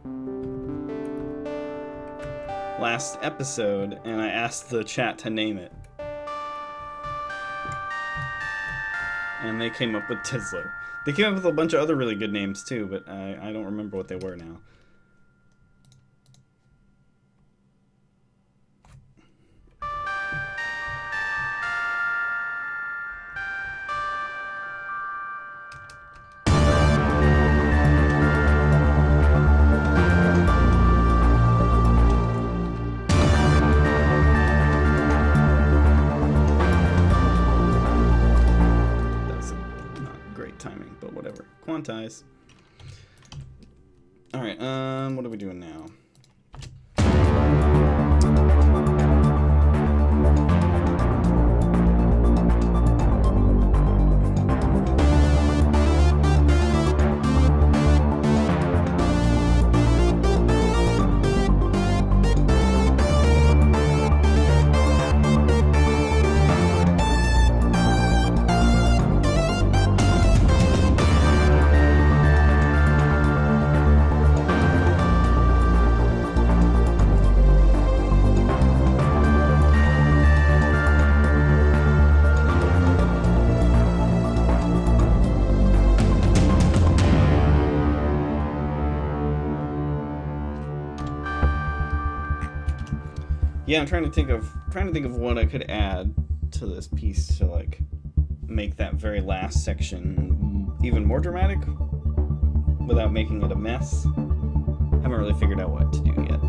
last episode, and I asked the chat to name it. And they came up with Tizzler. They came up with a bunch of other really good names too, but I don't remember what they were now. Quantize. Alright, what are we doing now? Yeah, I'm trying to think of what I could add to this piece to like make that very last section even more dramatic without making it a mess. Haven't really figured out what to do yet.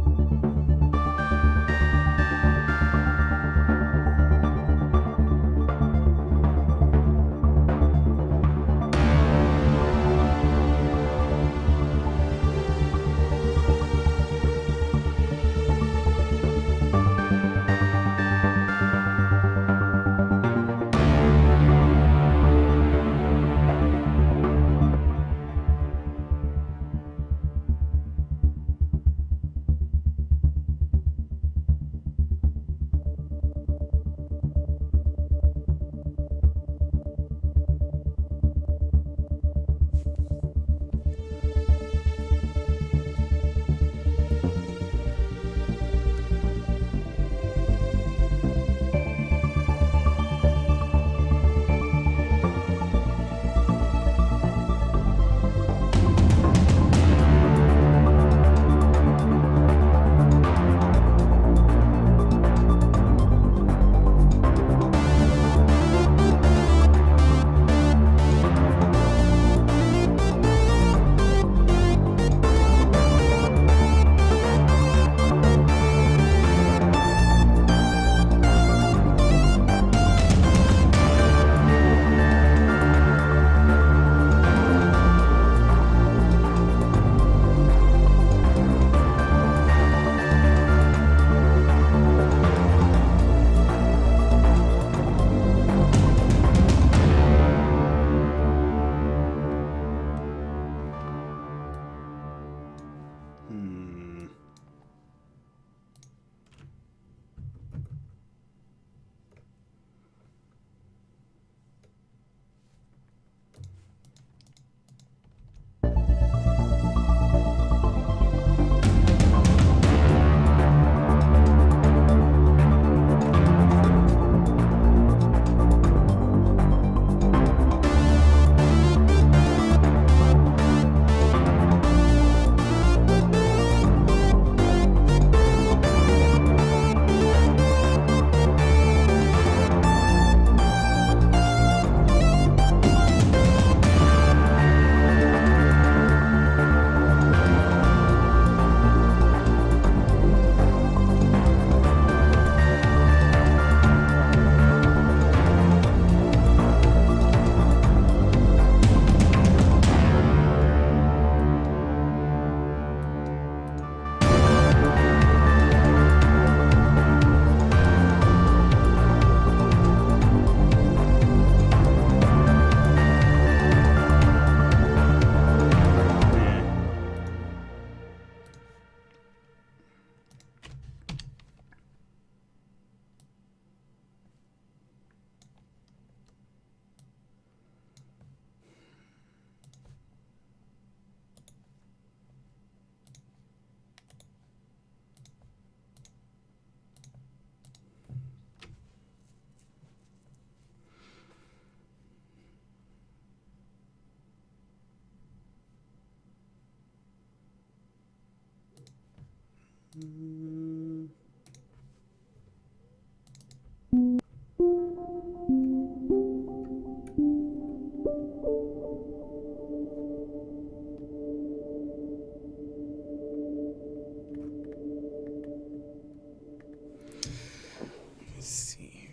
Mm. Let's see here.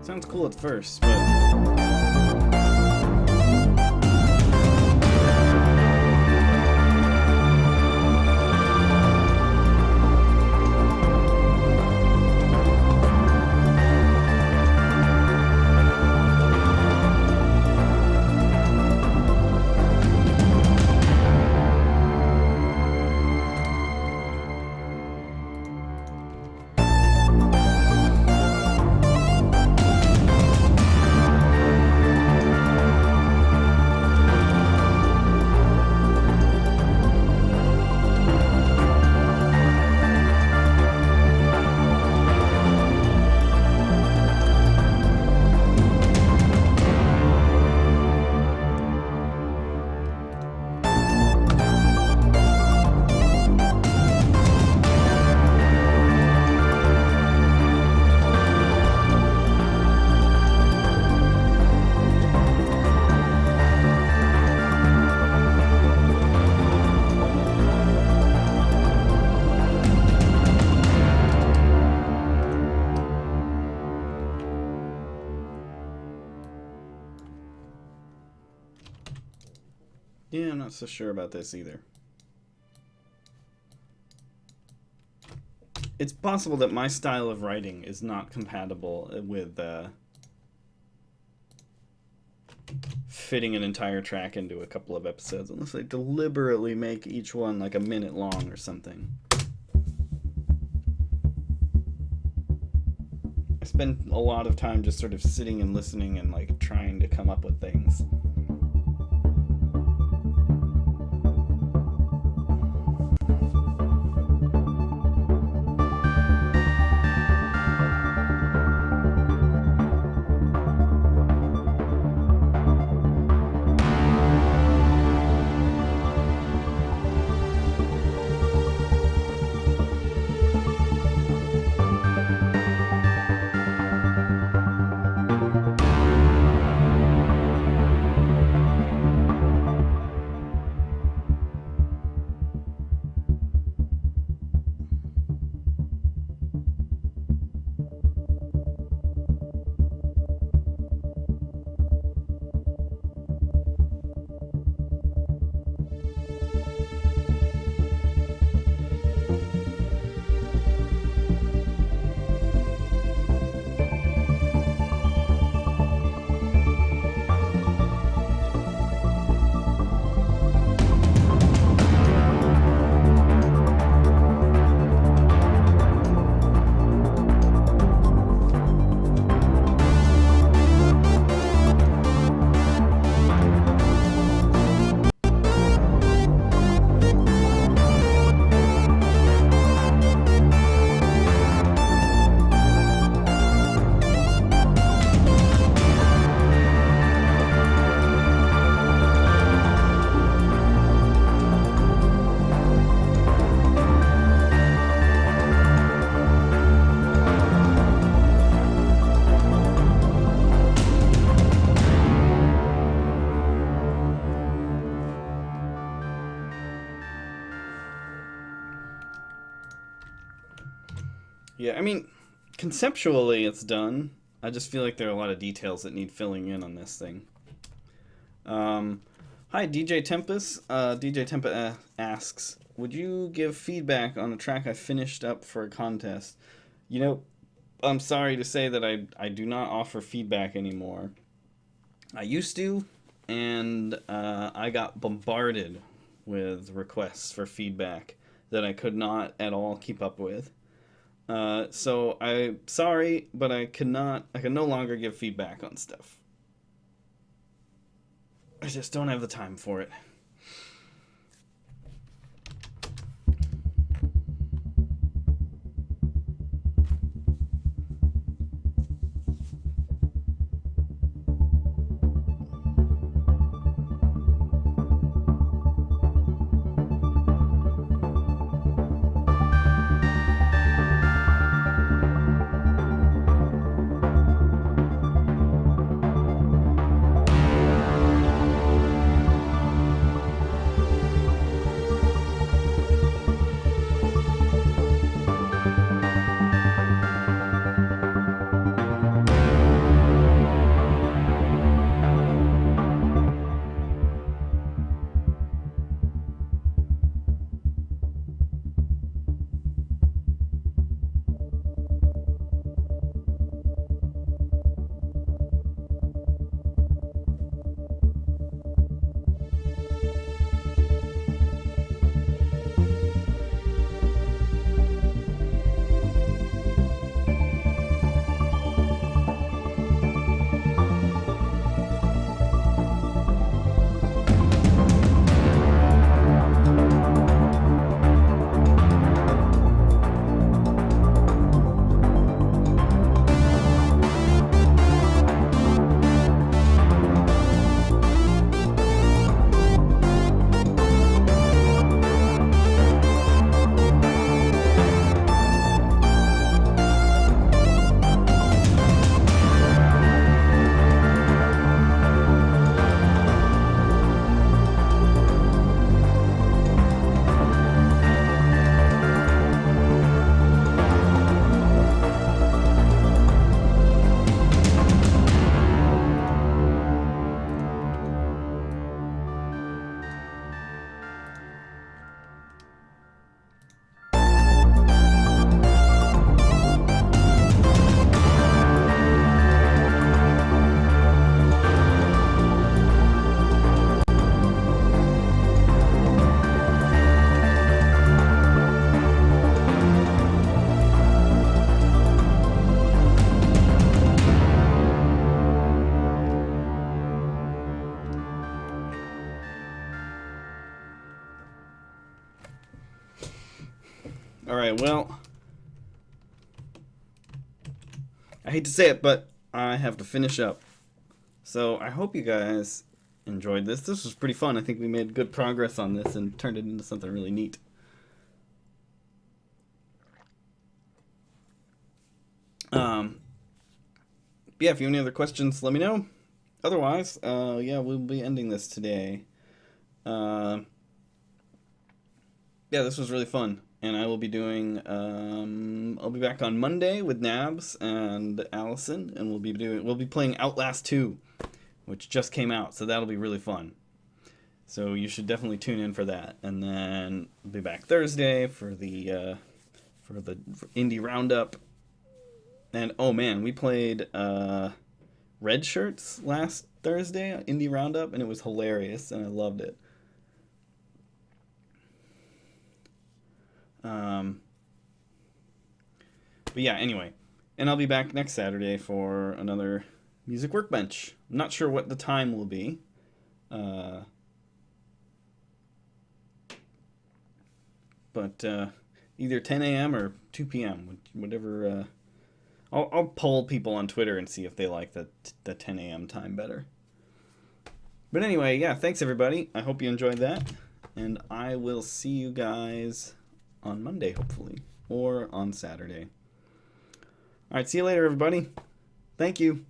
Sounds cool at first, but Yeah, I'm not so sure about this either. It's possible that my style of writing is not compatible with fitting an entire track into a couple of episodes, unless I deliberately make each one like a minute long or something. I spend a lot of time just sort of sitting and listening and like trying to come up with things. Yeah, I mean, conceptually it's done. I just feel like there are a lot of details that need filling in on this thing. Hi, DJ Tempest. DJ Tempest asks, would you give feedback on a track I finished up for a contest? You know, I'm sorry to say that I do not offer feedback anymore. I used to, and I got bombarded with requests for feedback that I could not at all keep up with. So I'm sorry, but I can no longer give feedback on stuff. I just don't have the time for it. All right, well, I hate to say it, but I have to finish up. So I hope you guys enjoyed this. This was pretty fun. I think we made good progress on this and turned it into something really neat. Yeah, if you have any other questions, let me know. Otherwise, yeah, we'll be ending this today. Uh, yeah, this was really fun, and I will be doing. I'll be back on Monday with Nabs and Allison, and we'll be playing Outlast 2, which just came out, so that'll be really fun. So you should definitely tune in for that, and then I'll be back Thursday for the indie roundup. And oh man, we played Red Shirts last Thursday, indie roundup, and it was hilarious, and I loved it. Um, but yeah, anyway, and I'll be back next Saturday for another Music Workbench. I'm not sure what the time will be. Uh, but either 10 a.m. or 2 p.m., whatever. I'll poll people on Twitter and see if they like the 10 a.m. time better. But anyway, yeah, thanks everybody. I hope you enjoyed that. And I will see you guys on Monday, hopefully, or on Saturday. All right, see you later, everybody. Thank you.